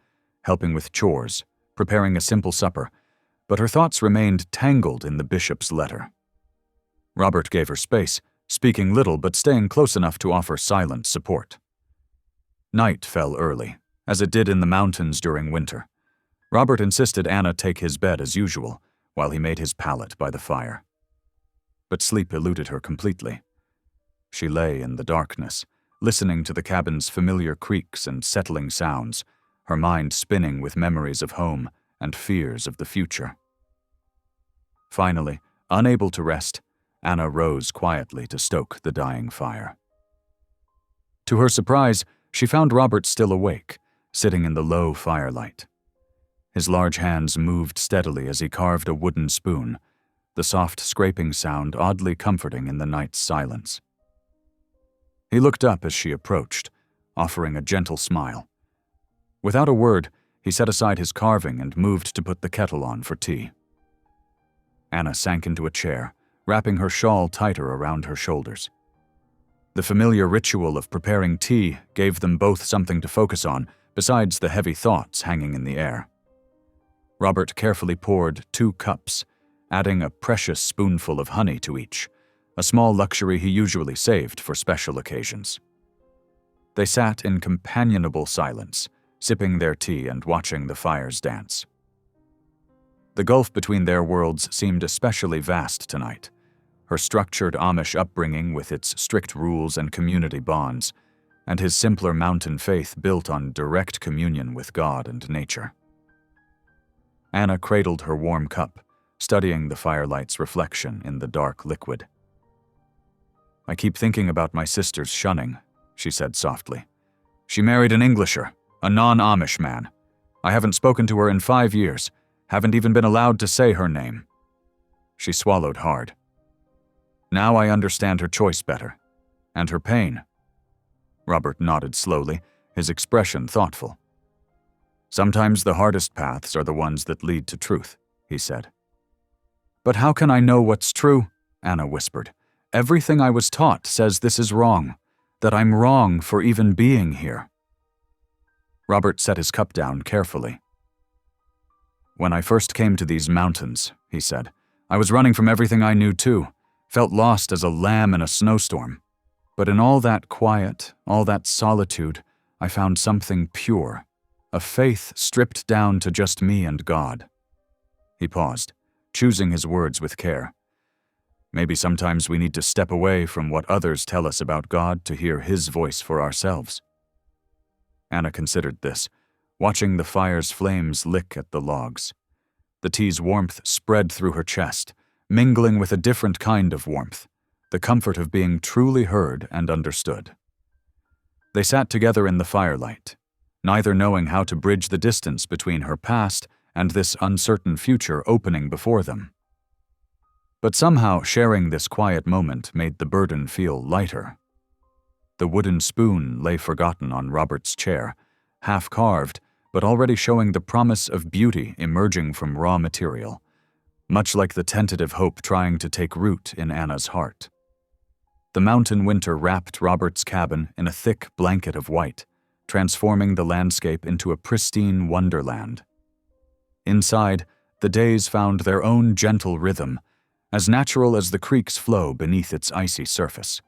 helping with chores, preparing a simple supper, but her thoughts remained tangled in the bishop's letter. Robert gave her space, speaking little but staying close enough to offer silent support. Night fell early, as it did in the mountains during winter. Robert insisted Anna take his bed as usual, while he made his pallet by the fire. But sleep eluded her completely. She lay in the darkness, listening to the cabin's familiar creaks and settling sounds, her mind spinning with memories of home and fears of the future. Finally, unable to rest, Anna rose quietly to stoke the dying fire. To her surprise, she found Robert still awake, sitting in the low firelight. His large hands moved steadily as he carved a wooden spoon, the soft scraping sound oddly comforting in the night's silence. He looked up as she approached, offering a gentle smile. Without a word, he set aside his carving and moved to put the kettle on for tea. Anna sank into a chair, wrapping her shawl tighter around her shoulders. The familiar ritual of preparing tea gave them both something to focus on, besides the heavy thoughts hanging in the air. Robert carefully poured 2 cups, adding a precious spoonful of honey to each, a small luxury he usually saved for special occasions. They sat in companionable silence, sipping their tea and watching the fires dance. The gulf between their worlds seemed especially vast tonight, her structured Amish upbringing with its strict rules and community bonds, and his simpler mountain faith built on direct communion with God and nature. Anna cradled her warm cup, studying the firelight's reflection in the dark liquid. "I keep thinking about my sister's shunning," she said softly. "She married an Englisher, a non-Amish man. I haven't spoken to her in 5 years, haven't even been allowed to say her name." She swallowed hard. "Now I understand her choice better. And her pain." Robert nodded slowly, his expression thoughtful. "Sometimes the hardest paths are the ones that lead to truth," he said. "But how can I know what's true?" Anna whispered. "Everything I was taught says this is wrong, that I'm wrong for even being here." Robert set his cup down carefully. "When I first came to these mountains," he said, "I was running from everything I knew too, felt lost as a lamb in a snowstorm. But in all that quiet, all that solitude, I found something pure, a faith stripped down to just me and God." He paused, choosing his words with care. "Maybe sometimes we need to step away from what others tell us about God to hear His voice for ourselves." Anna considered this, watching the fire's flames lick at the logs. The tea's warmth spread through her chest, mingling with a different kind of warmth, the comfort of being truly heard and understood. They sat together in the firelight, neither knowing how to bridge the distance between her past and this uncertain future opening before them. But somehow sharing this quiet moment made the burden feel lighter. The wooden spoon lay forgotten on Robert's chair, half carved, but already showing the promise of beauty emerging from raw material, much like the tentative hope trying to take root in Anna's heart. The mountain winter wrapped Robert's cabin in a thick blanket of white, transforming the landscape into a pristine wonderland. Inside, the days found their own gentle rhythm, as natural as the creek's flow beneath its icy surface.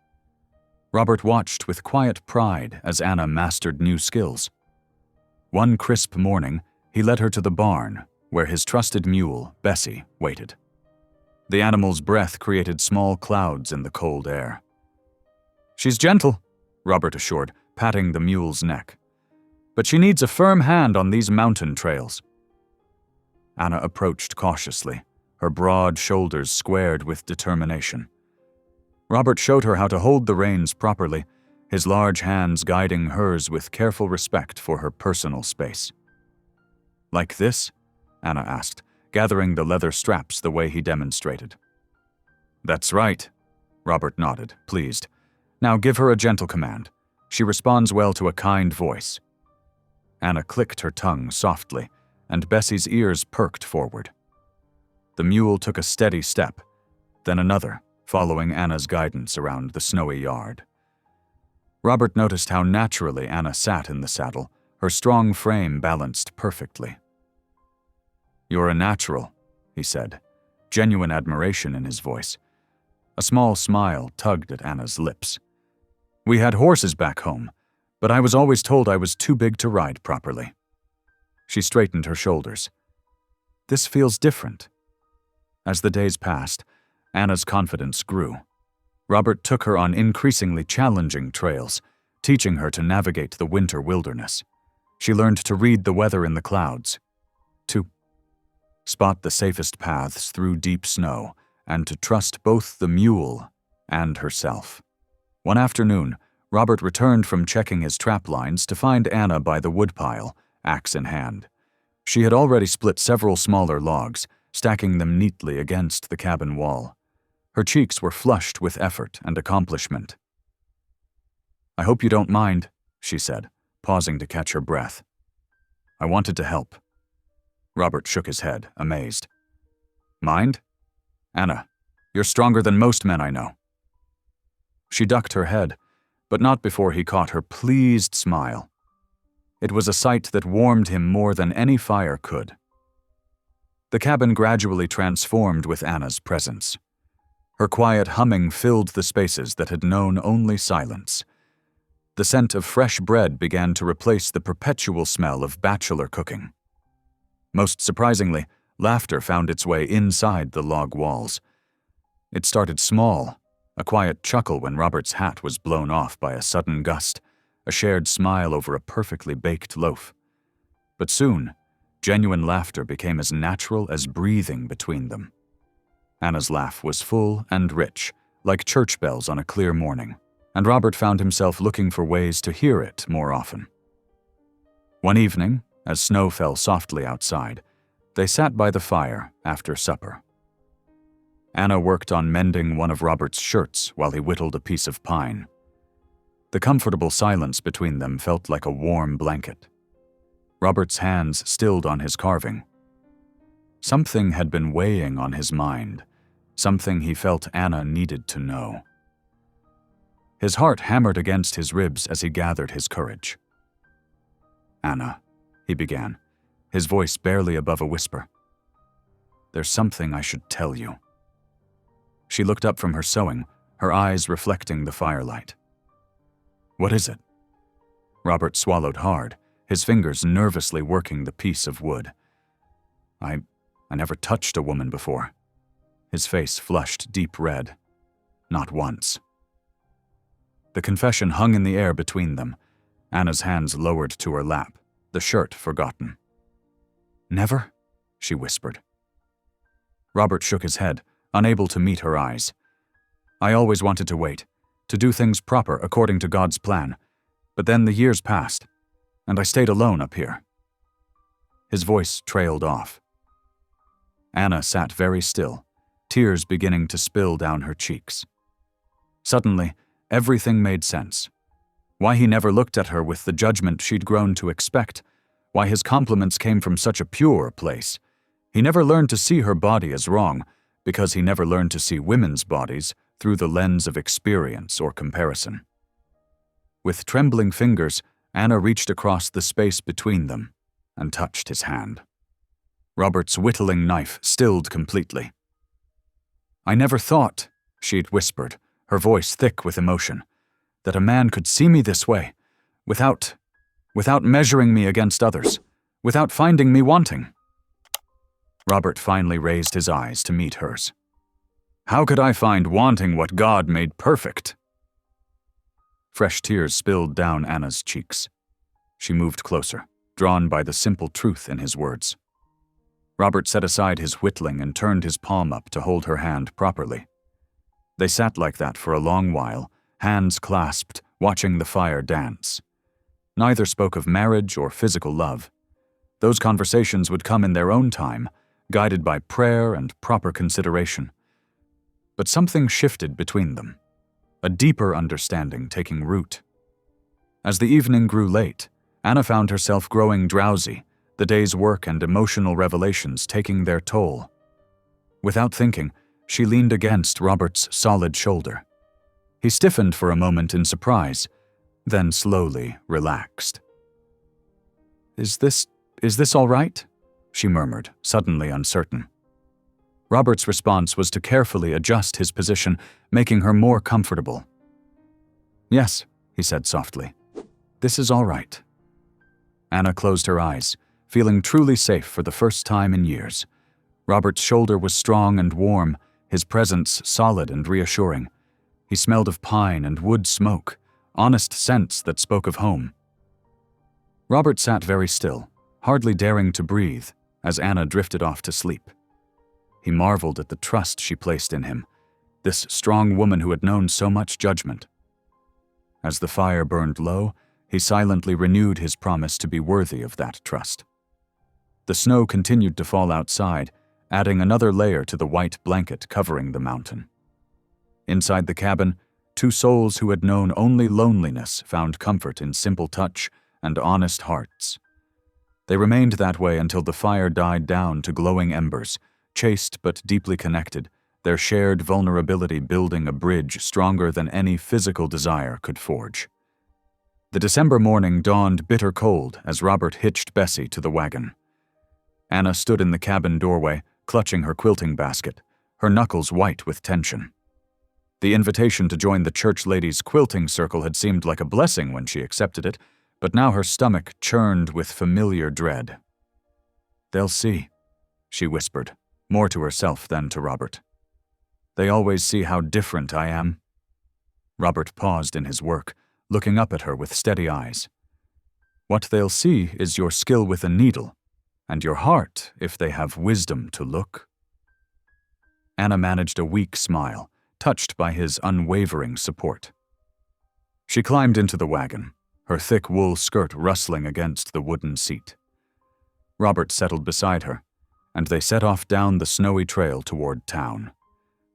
Robert watched with quiet pride as Anna mastered new skills. One crisp morning, he led her to the barn, where his trusted mule, Bessie, waited. The animal's breath created small clouds in the cold air. "She's gentle," Robert assured, patting the mule's neck. "But she needs a firm hand on these mountain trails." Anna approached cautiously, her broad shoulders squared with determination. Robert showed her how to hold the reins properly, his large hands guiding hers with careful respect for her personal space. "Like this?" Anna asked, gathering the leather straps the way he demonstrated. "That's right," Robert nodded, pleased. "Now give her a gentle command. She responds well to a kind voice." Anna clicked her tongue softly, and Bessie's ears perked forward. The mule took a steady step, then another, following Anna's guidance around the snowy yard. Robert noticed how naturally Anna sat in the saddle, her strong frame balanced perfectly. "You're a natural," he said, genuine admiration in his voice. A small smile tugged at Anna's lips. "We had horses back home, but I was always told I was too big to ride properly." She straightened her shoulders. "This feels different." As the days passed, Anna's confidence grew. Robert took her on increasingly challenging trails, teaching her to navigate the winter wilderness. She learned to read the weather in the clouds, to spot the safest paths through deep snow, and to trust both the mule and herself. One afternoon, Robert returned from checking his trap lines to find Anna by the woodpile, axe in hand. She had already split several smaller logs, stacking them neatly against the cabin wall. Her cheeks were flushed with effort and accomplishment. "I hope you don't mind," she said, pausing to catch her breath. "I wanted to help." Robert shook his head, amazed. "Mind? Anna, you're stronger than most men I know." She ducked her head, but not before he caught her pleased smile. It was a sight that warmed him more than any fire could. The cabin gradually transformed with Anna's presence. Her quiet humming filled the spaces that had known only silence. The scent of fresh bread began to replace the perpetual smell of bachelor cooking. Most surprisingly, laughter found its way inside the log walls. It started small, a quiet chuckle when Robert's hat was blown off by a sudden gust, a shared smile over a perfectly baked loaf. But soon, genuine laughter became as natural as breathing between them. Anna's laugh was full and rich, like church bells on a clear morning, and Robert found himself looking for ways to hear it more often. One evening, as snow fell softly outside, they sat by the fire after supper. Anna worked on mending one of Robert's shirts while he whittled a piece of pine. The comfortable silence between them felt like a warm blanket. Robert's hands stilled on his carving. Something had been weighing on his mind, something he felt Anna needed to know. His heart hammered against his ribs as he gathered his courage. "Anna," he began, his voice barely above a whisper. "There's something I should tell you." She looked up from her sewing, her eyes reflecting the firelight. "What is it?" Robert swallowed hard, his fingers nervously working the piece of wood. I never touched a woman before." His face flushed deep red. "Not once." The confession hung in the air between them, Anna's hands lowered to her lap, the shirt forgotten. "Never?" she whispered. Robert shook his head, unable to meet her eyes. "I always wanted to wait, to do things proper according to God's plan, but then the years passed, and I stayed alone up here." His voice trailed off. Anna sat very still, tears beginning to spill down her cheeks. Suddenly, everything made sense. Why he never looked at her with the judgment she'd grown to expect, why his compliments came from such a pure place. He never learned to see her body as wrong, because he never learned to see women's bodies through the lens of experience or comparison. With trembling fingers, Anna reached across the space between them and touched his hand. Robert's whittling knife stilled completely. "I never thought," she'd whispered, her voice thick with emotion, "that a man could see me this way, without measuring me against others, without finding me wanting." Robert finally raised his eyes to meet hers. "How could I find wanting what God made perfect?" Fresh tears spilled down Anna's cheeks. She moved closer, drawn by the simple truth in his words. Robert set aside his whittling and turned his palm up to hold her hand properly. They sat like that for a long while, hands clasped, watching the fire dance. Neither spoke of marriage or physical love. Those conversations would come in their own time, guided by prayer and proper consideration. But something shifted between them, a deeper understanding taking root. As the evening grew late, Anna found herself growing drowsy, the day's work and emotional revelations taking their toll. Without thinking, she leaned against Robert's solid shoulder. He stiffened for a moment in surprise, then slowly relaxed. Is this all right?" she murmured, suddenly uncertain. Robert's response was to carefully adjust his position, making her more comfortable. "Yes," he said softly. "This is all right." Anna closed her eyes, feeling truly safe for the first time in years. Robert's shoulder was strong and warm, his presence solid and reassuring. He smelled of pine and wood smoke, honest scents that spoke of home. Robert sat very still, hardly daring to breathe, as Anna drifted off to sleep. He marveled at the trust she placed in him, this strong woman who had known so much judgment. As the fire burned low, he silently renewed his promise to be worthy of that trust. The snow continued to fall outside, adding another layer to the white blanket covering the mountain. Inside the cabin, two souls who had known only loneliness found comfort in simple touch and honest hearts. They remained that way until the fire died down to glowing embers, chaste but deeply connected, their shared vulnerability building a bridge stronger than any physical desire could forge. The December morning dawned bitter cold as Robert hitched Bessie to the wagon. Anna stood in the cabin doorway, clutching her quilting basket, her knuckles white with tension. The invitation to join the church ladies' quilting circle had seemed like a blessing when she accepted it, but now her stomach churned with familiar dread. "They'll see," she whispered, more to herself than to Robert. "They always see how different I am." Robert paused in his work, looking up at her with steady eyes. "What they'll see is your skill with a needle, and your heart if they have wisdom to look." Anna managed a weak smile, touched by his unwavering support. She climbed into the wagon, her thick wool skirt rustling against the wooden seat. Robert settled beside her, and they set off down the snowy trail toward town.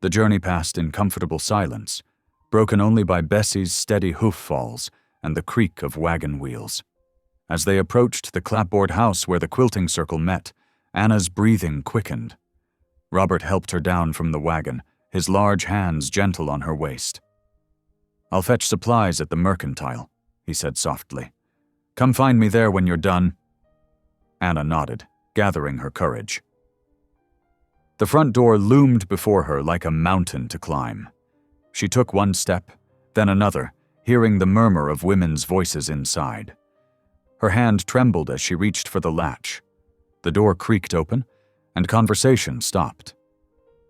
The journey passed in comfortable silence, broken only by Bessie's steady hoof falls and the creak of wagon wheels. As they approached the clapboard house where the quilting circle met, Anna's breathing quickened. Robert helped her down from the wagon, his large hands gentle on her waist. "I'll fetch supplies at the mercantile," he said softly. "Come find me there when you're done." Anna nodded, gathering her courage. The front door loomed before her like a mountain to climb. She took one step, then another, hearing the murmur of women's voices inside. Her hand trembled as she reached for the latch. The door creaked open, and conversation stopped.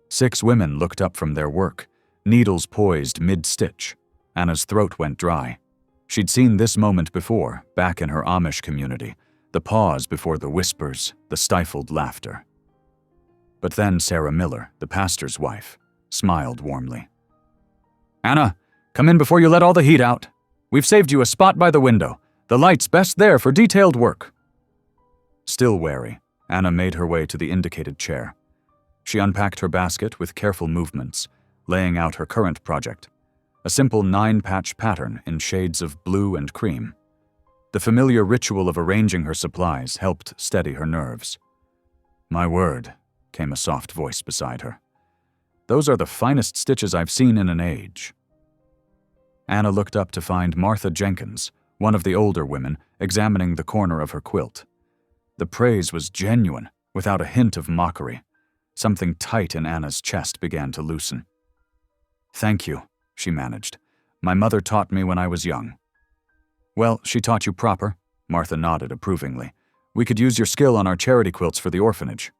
6 women looked up from their work, needles poised mid-stitch. Anna's throat went dry. She'd seen this moment before, back in her Amish community, the pause before the whispers, the stifled laughter. But then Sarah Miller, the pastor's wife, smiled warmly. "Anna, come in before you let all the heat out. We've saved you a spot by the window. The light's best there for detailed work." Still wary, Anna made her way to the indicated chair. She unpacked her basket with careful movements, laying out her current project, a simple 9-patch pattern in shades of blue and cream. The familiar ritual of arranging her supplies helped steady her nerves. "My word," came a soft voice beside her. "Those are the finest stitches I've seen in an age." Anna looked up to find Martha Jenkins, one of the older women, examining the corner of her quilt. The praise was genuine, without a hint of mockery. Something tight in Anna's chest began to loosen. "Thank you," she managed. "My mother taught me when I was young." "Well, she taught you proper," Martha nodded approvingly. "We could use your skill on our charity quilts for the orphanage."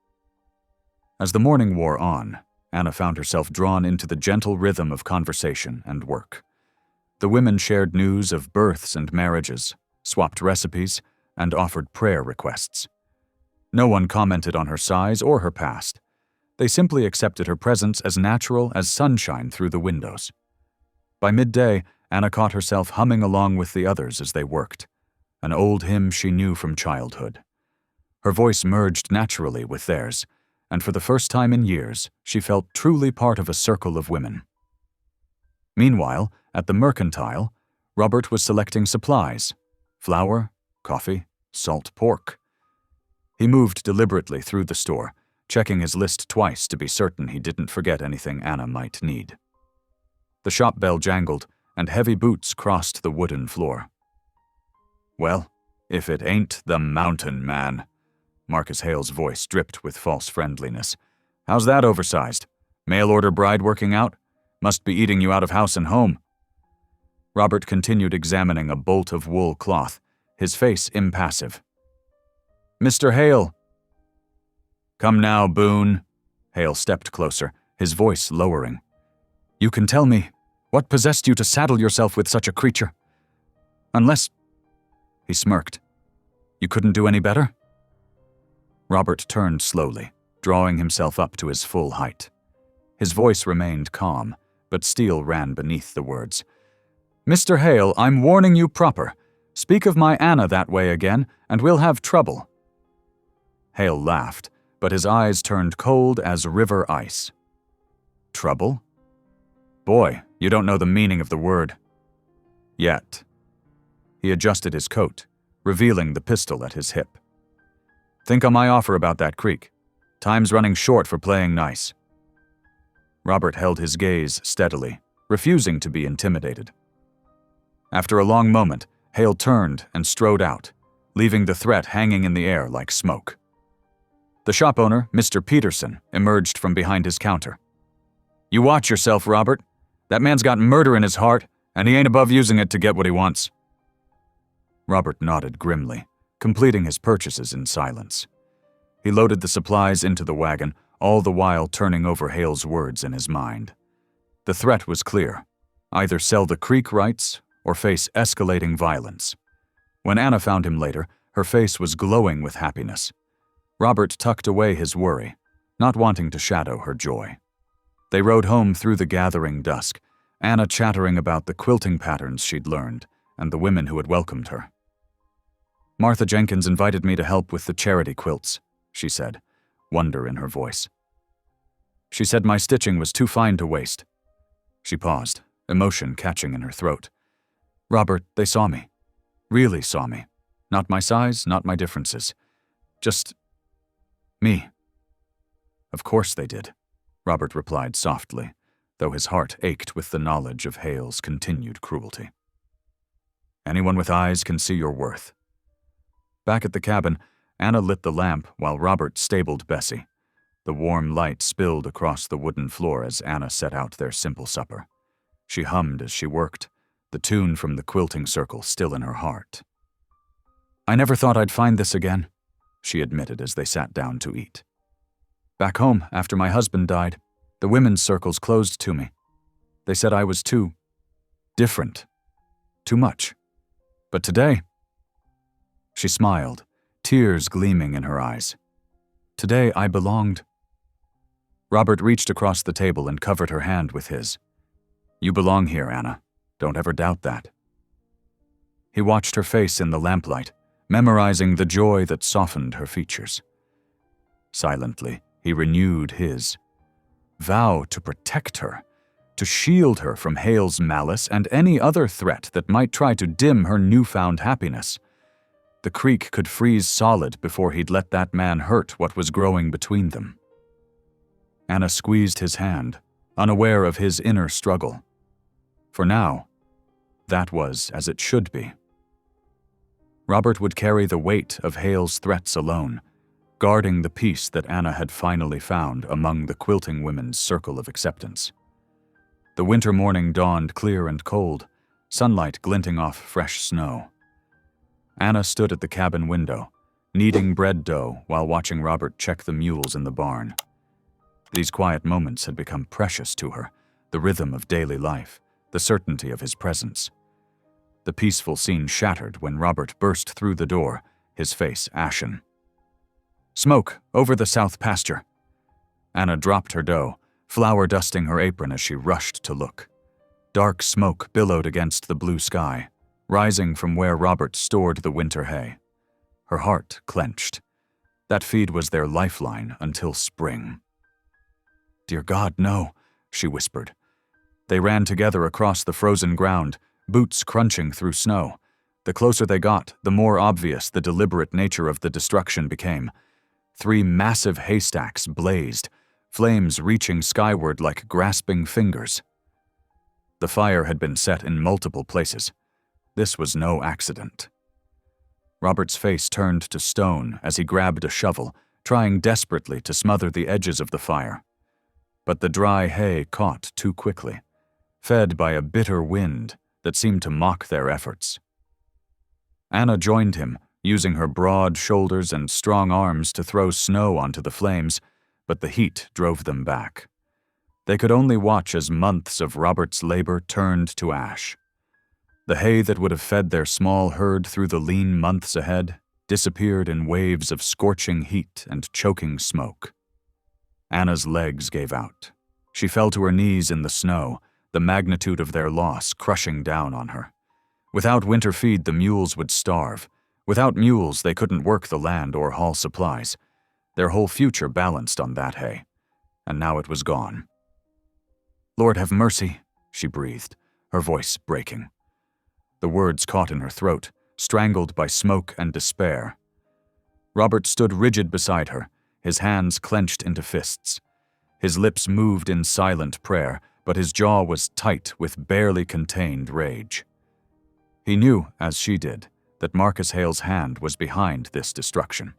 As the morning wore on, Anna found herself drawn into the gentle rhythm of conversation and work. The women shared news of births and marriages, swapped recipes, and offered prayer requests. No one commented on her size or her past. They simply accepted her presence as natural as sunshine through the windows. By midday, Anna caught herself humming along with the others as they worked, an old hymn she knew from childhood. Her voice merged naturally with theirs, and for the first time in years, she felt truly part of a circle of women. Meanwhile, at the mercantile, Robert was selecting supplies: flour, coffee, salt pork. He moved deliberately through the store, checking his list twice to be certain he didn't forget anything Anna might need. The shop bell jangled, and heavy boots crossed the wooden floor. "Well, if it ain't the mountain man," Marcus Hale's voice dripped with false friendliness. How's that oversized? Mail-order bride working out? Must be eating you out of house and home." Robert continued examining a bolt of wool cloth, his face impassive. "Mr. Hale." "Come now, Boone." Hale stepped closer, his voice lowering. "You can tell me, what possessed you to saddle yourself with such a creature? Unless—" He smirked. "You couldn't do any better?" Robert turned slowly, drawing himself up to his full height. His voice remained calm, but steel ran beneath the words. "Mr. Hale, I'm warning you proper. Speak of my Anna that way again, and we'll have trouble." Hale laughed, but his eyes turned cold as river ice. "Trouble? Boy, you don't know the meaning of the word. Yet." He adjusted his coat, revealing the pistol at his hip. "Think on my offer about that creek. Time's running short for playing nice." Robert held his gaze steadily, refusing to be intimidated. After a long moment, Hale turned and strode out, leaving the threat hanging in the air like smoke. The shop owner, Mr. Peterson, emerged from behind his counter. "You watch yourself, Robert. That man's got murder in his heart, and he ain't above using it to get what he wants." Robert nodded grimly, completing his purchases in silence. He loaded the supplies into the wagon, all the while turning over Hale's words in his mind. The threat was clear: either sell the creek rights or face escalating violence. When Anna found him later, her face was glowing with happiness. Robert tucked away his worry, not wanting to shadow her joy. They rode home through the gathering dusk, Anna chattering about the quilting patterns she'd learned and the women who had welcomed her. "Martha Jenkins invited me to help with the charity quilts," she said, wonder in her voice. "She said my stitching was too fine to waste." She paused, emotion catching in her throat. "Robert, they saw me. Really saw me. Not my size, not my differences. Just me." "Of course they did," Robert replied softly, though his heart ached with the knowledge of Hale's continued cruelty. "Anyone with eyes can see your worth." Back at the cabin, Anna lit the lamp while Robert stabled Bessie. The warm light spilled across the wooden floor as Anna set out their simple supper. She hummed as she worked, the tune from the quilting circle still in her heart. "I never thought I'd find this again," she admitted as they sat down to eat. "Back home, after my husband died, the women's circles closed to me. They said I was too different, too much. But today—" She smiled, tears gleaming in her eyes. "Today I belonged." Robert reached across the table and covered her hand with his. "You belong here, Anna. Don't ever doubt that." He watched her face in the lamplight, memorizing the joy that softened her features. Silently, he renewed his. Vow to protect her, to shield her from Hale's malice and any other threat that might try to dim her newfound happiness. The creek could freeze solid before he'd let that man hurt what was growing between them. Anna squeezed his hand, unaware of his inner struggle. For now, that was as it should be. Robert would carry the weight of Hale's threats alone, guarding the peace that Anna had finally found among the quilting women's circle of acceptance. The winter morning dawned clear and cold, sunlight glinting off fresh snow. Anna stood at the cabin window, kneading bread dough while watching Robert check the mules in the barn. These quiet moments had become precious to her, the rhythm of daily life, the certainty of his presence. The peaceful scene shattered when Robert burst through the door, his face ashen. "Smoke, over the south pasture." Anna dropped her dough, flour dusting her apron as she rushed to look. Dark smoke billowed against the blue sky, rising from where Robert stored the winter hay. Her heart clenched. That feed was their lifeline until spring. "Dear God, no," she whispered. They ran together across the frozen ground, boots crunching through snow. The closer they got, the more obvious the deliberate nature of the destruction became. 3 massive haystacks blazed, flames reaching skyward like grasping fingers. The fire had been set in multiple places. This was no accident. Robert's face turned to stone as he grabbed a shovel, trying desperately to smother the edges of the fire. But the dry hay caught too quickly, fed by a bitter wind that seemed to mock their efforts. Anna joined him, using her broad shoulders and strong arms to throw snow onto the flames, but the heat drove them back. They could only watch as months of Robert's labor turned to ash. The hay that would have fed their small herd through the lean months ahead disappeared in waves of scorching heat and choking smoke. Anna's legs gave out. She fell to her knees in the snow, the magnitude of their loss crushing down on her. Without winter feed, the mules would starve. Without mules, they couldn't work the land or haul supplies. Their whole future balanced on that hay, and now it was gone. "Lord have mercy," she breathed, her voice breaking. The words caught in her throat, strangled by smoke and despair. Robert stood rigid beside her, his hands clenched into fists. His lips moved in silent prayer, but his jaw was tight with barely contained rage. He knew, as she did, that Marcus Hale's hand was behind this destruction.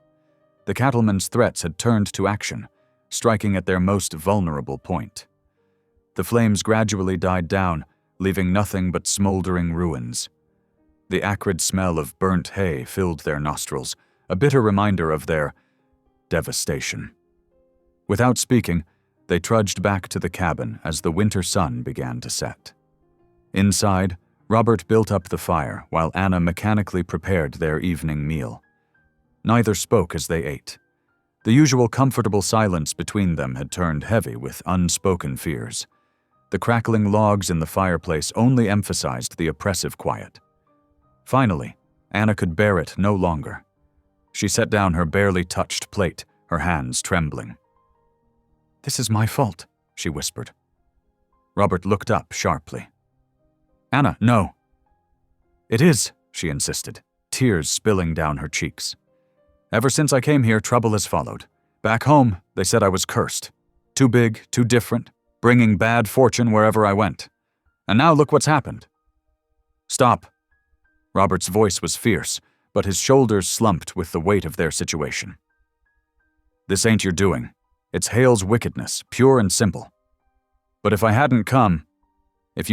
The cattleman's threats had turned to action, striking at their most vulnerable point. The flames gradually died down, leaving nothing but smoldering ruins. The acrid smell of burnt hay filled their nostrils, a bitter reminder of their devastation. Without speaking, they trudged back to the cabin as the winter sun began to set. Inside, Robert built up the fire while Anna mechanically prepared their evening meal. Neither spoke as they ate. The usual comfortable silence between them had turned heavy with unspoken fears. The crackling logs in the fireplace only emphasized the oppressive quiet. Finally, Anna could bear it no longer. She set down her barely touched plate, her hands trembling. "This is my fault," she whispered. Robert looked up sharply. "Anna, no." "It is," she insisted, tears spilling down her cheeks. "Ever since I came here, trouble has followed. Back home, they said I was cursed. Too big, too different, bringing bad fortune wherever I went. And now look what's happened." "Stop." Robert's voice was fierce, but his shoulders slumped with the weight of their situation. "This ain't your doing. It's Hale's wickedness, pure and simple. But if you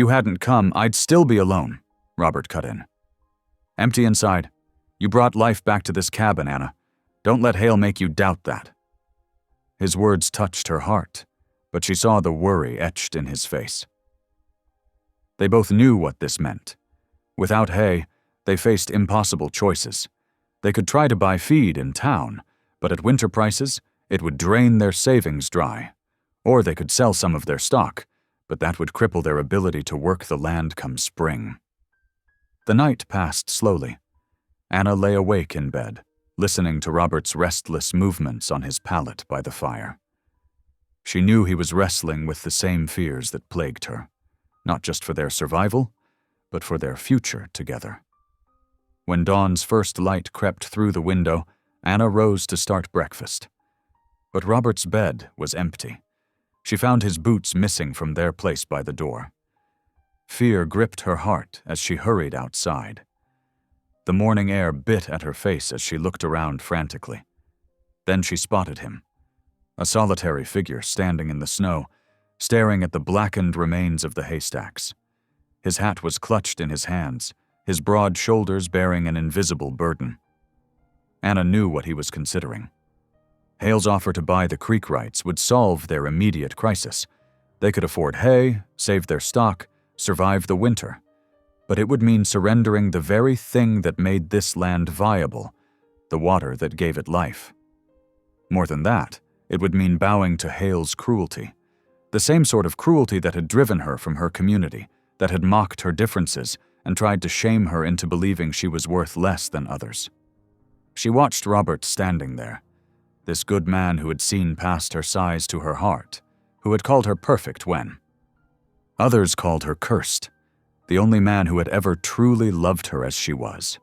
hadn't come, I'd still be alone," Robert cut in. "Empty inside. You brought life back to this cabin, Anna. Don't let Hale make you doubt that." His words touched her heart, but she saw the worry etched in his face. They both knew what this meant. Without hay, they faced impossible choices. They could try to buy feed in town, but at winter prices, it would drain their savings dry. Or they could sell some of their stock, but that would cripple their ability to work the land come spring. The night passed slowly. Anna lay awake in bed, listening to Robert's restless movements on his pallet by the fire. She knew he was wrestling with the same fears that plagued her, not just for their survival, but for their future together. When dawn's first light crept through the window, Anna rose to start breakfast. But Robert's bed was empty. She found his boots missing from their place by the door. Fear gripped her heart as she hurried outside. The morning air bit at her face as she looked around frantically. Then she spotted him, a solitary figure standing in the snow, staring at the blackened remains of the haystacks. His hat was clutched in his hands, his broad shoulders bearing an invisible burden. Anna knew what he was considering. Hale's offer to buy the creek rights would solve their immediate crisis. They could afford hay, save their stock, survive the winter. But it would mean surrendering the very thing that made this land viable, the water that gave it life. More than that, it would mean bowing to Hale's cruelty, the same sort of cruelty that had driven her from her community, that had mocked her differences and tried to shame her into believing she was worth less than others. She watched Robert standing there, this good man who had seen past her size to her heart, who had called her perfect when others called her cursed, the only man who had ever truly loved her as she was.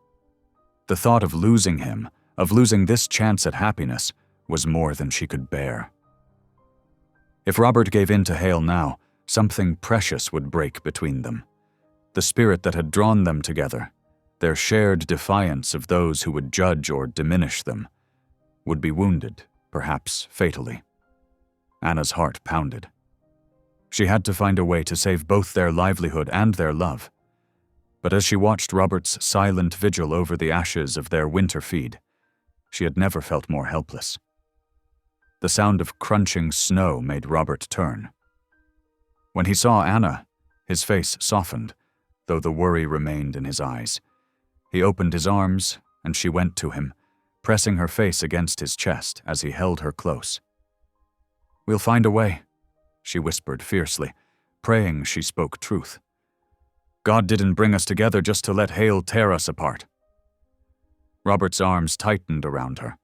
The thought of losing him, of losing this chance at happiness, was more than she could bear. If Robert gave in to Hale now, something precious would break between them. The spirit that had drawn them together, their shared defiance of those who would judge or diminish them, would be wounded perhaps fatally. Anna's heart pounded. She had to find a way to save both their livelihood and their love. But as she watched Robert's silent vigil over the ashes of their winter feed, she had never felt more helpless. The sound of crunching snow made Robert turn. When he saw Anna, his face softened, though the worry remained in his eyes. He opened his arms, and she went to him, pressing her face against his chest as he held her close. "We'll find a way," she whispered fiercely, praying she spoke truth. "God didn't bring us together just to let hail tear us apart." Robert's arms tightened around her,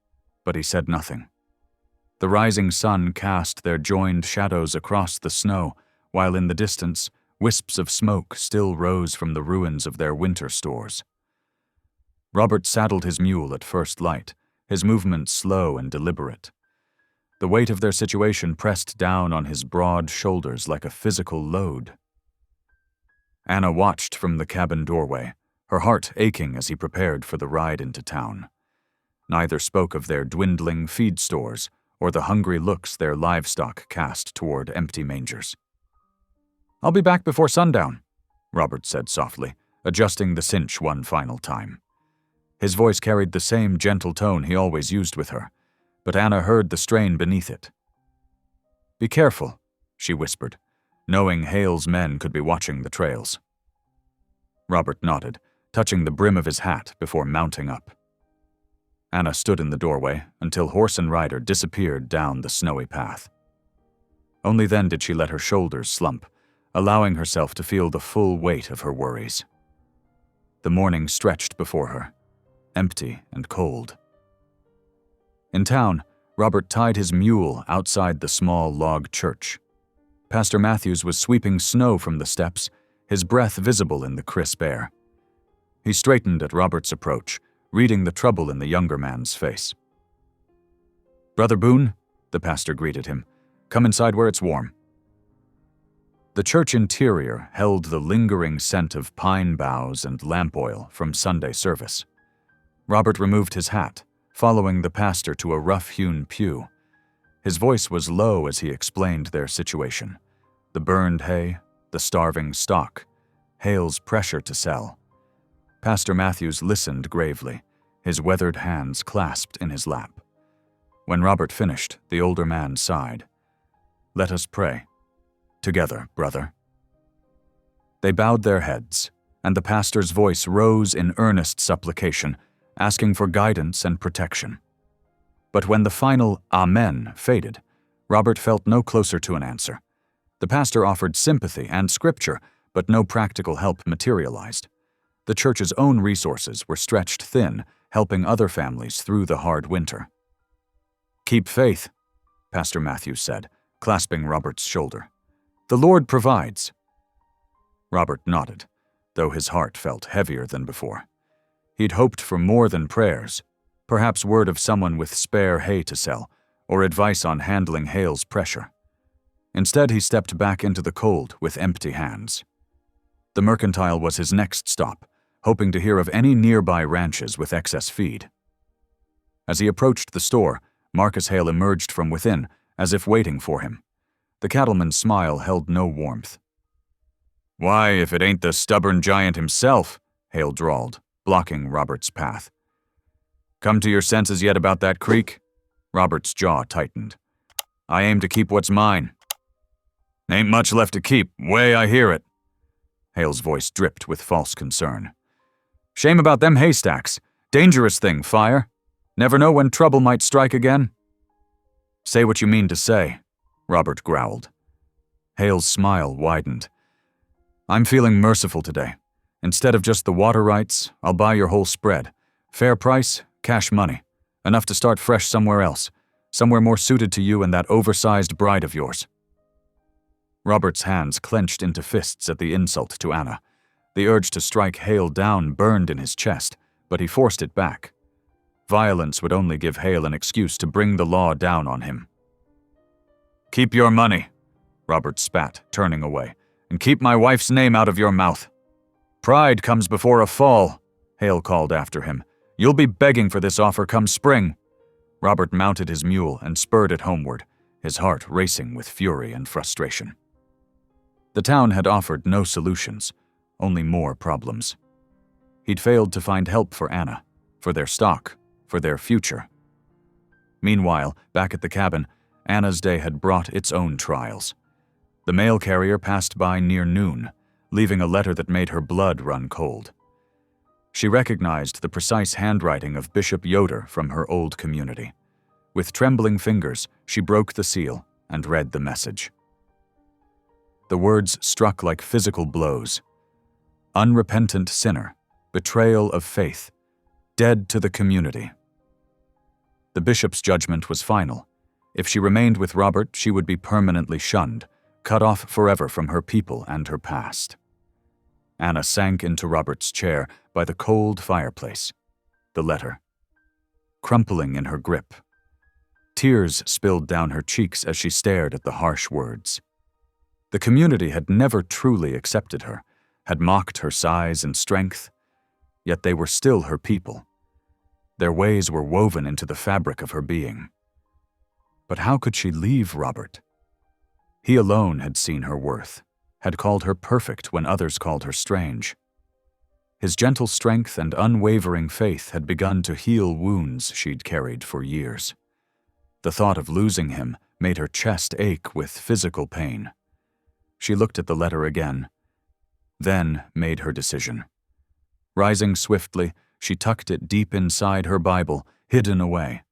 but he said nothing. The rising sun cast their joined shadows across the snow, while in the distance, wisps of smoke still rose from the ruins of their winter stores. Robert saddled his mule at first light, his movements slow and deliberate. The weight of their situation pressed down on his broad shoulders like a physical load. Anna watched from the cabin doorway, her heart aching as he prepared for the ride into town. Neither spoke of their dwindling feed stores or the hungry looks their livestock cast toward empty mangers. "I'll be back before sundown," Robert said softly, adjusting the cinch one final time. His voice carried the same gentle tone he always used with her, but Anna heard the strain beneath it. "Be careful," she whispered, knowing Hale's men could be watching the trails. Robert nodded, touching the brim of his hat before mounting up. Anna stood in the doorway until horse and rider disappeared down the snowy path. Only then did she let her shoulders slump, allowing herself to feel the full weight of her worries. The morning stretched before her, empty and cold. In town, Robert tied his mule outside the small log church. Pastor Matthews was sweeping snow from the steps, his breath visible in the crisp air. He straightened at Robert's approach, reading the trouble in the younger man's face. "Brother Boone," the pastor greeted him, "come inside where it's warm." The church interior held the lingering scent of pine boughs and lamp oil from Sunday service. Robert removed his hat, following the pastor to a rough-hewn pew. His voice was low as he explained their situation: the burned hay, the starving stock, Hale's pressure to sell. Pastor Matthews listened gravely, his weathered hands clasped in his lap. When Robert finished, the older man sighed. "Let us pray. Together, brother." They bowed their heads, and the pastor's voice rose in earnest supplication, asking for guidance and protection. But when the final "Amen" faded, Robert felt no closer to an answer. The pastor offered sympathy and scripture, but no practical help materialized. The church's own resources were stretched thin, helping other families through the hard winter. "Keep faith," Pastor Matthews said, clasping Robert's shoulder. "The Lord provides." Robert nodded, though his heart felt heavier than before. He'd hoped for more than prayers, perhaps word of someone with spare hay to sell, or advice on handling Hale's pressure. Instead, he stepped back into the cold with empty hands. The mercantile was his next stop, hoping to hear of any nearby ranches with excess feed. As he approached the store, Marcus Hale emerged from within, as if waiting for him. The cattleman's smile held no warmth. "Why, if it ain't the stubborn giant himself," Hale drawled, blocking Robert's path. "Come to your senses yet about that creek?" Robert's jaw tightened. "I aim to keep what's mine." "Ain't much left to keep, way I hear it." Hale's voice dripped with false concern. "Shame about them haystacks. Dangerous thing, fire. Never know when trouble might strike again." "Say what you mean to say," Robert growled. Hale's smile widened. "I'm feeling merciful today. Instead of just the water rights, I'll buy your whole spread. Fair price, cash money. Enough to start fresh somewhere else, somewhere more suited to you and that oversized bride of yours." Robert's hands clenched into fists at the insult to Anna. The urge to strike Hale down burned in his chest, but he forced it back. Violence would only give Hale an excuse to bring the law down on him. "Keep your money," Robert spat, turning away, "and keep my wife's name out of your mouth." "Pride comes before a fall," Hale called after him. "You'll be begging for this offer come spring." Robert mounted his mule and spurred it homeward, his heart racing with fury and frustration. The town had offered no solutions, only more problems. He'd failed to find help for Anna, for their stock, for their future. Meanwhile, back at the cabin, Anna's day had brought its own trials. The mail carrier passed by near noon, leaving a letter that made her blood run cold. She recognized the precise handwriting of Bishop Yoder from her old community. With trembling fingers, she broke the seal and read the message. The words struck like physical blows. Unrepentant sinner, betrayal of faith, dead to the community. The bishop's judgment was final. If she remained with Robert, she would be permanently shunned, cut off forever from her people and her past. Anna sank into Robert's chair by the cold fireplace. The letter, crumpling in her grip. Tears spilled down her cheeks as she stared at the harsh words. The community had never truly accepted her, had mocked her size and strength, yet they were still her people. Their ways were woven into the fabric of her being. But how could she leave Robert? He alone had seen her worth, had called her perfect when others called her strange. His gentle strength and unwavering faith had begun to heal wounds she'd carried for years. The thought of losing him made her chest ache with physical pain. She looked at the letter again, then made her decision. Rising swiftly, she tucked it deep inside her Bible, hidden away.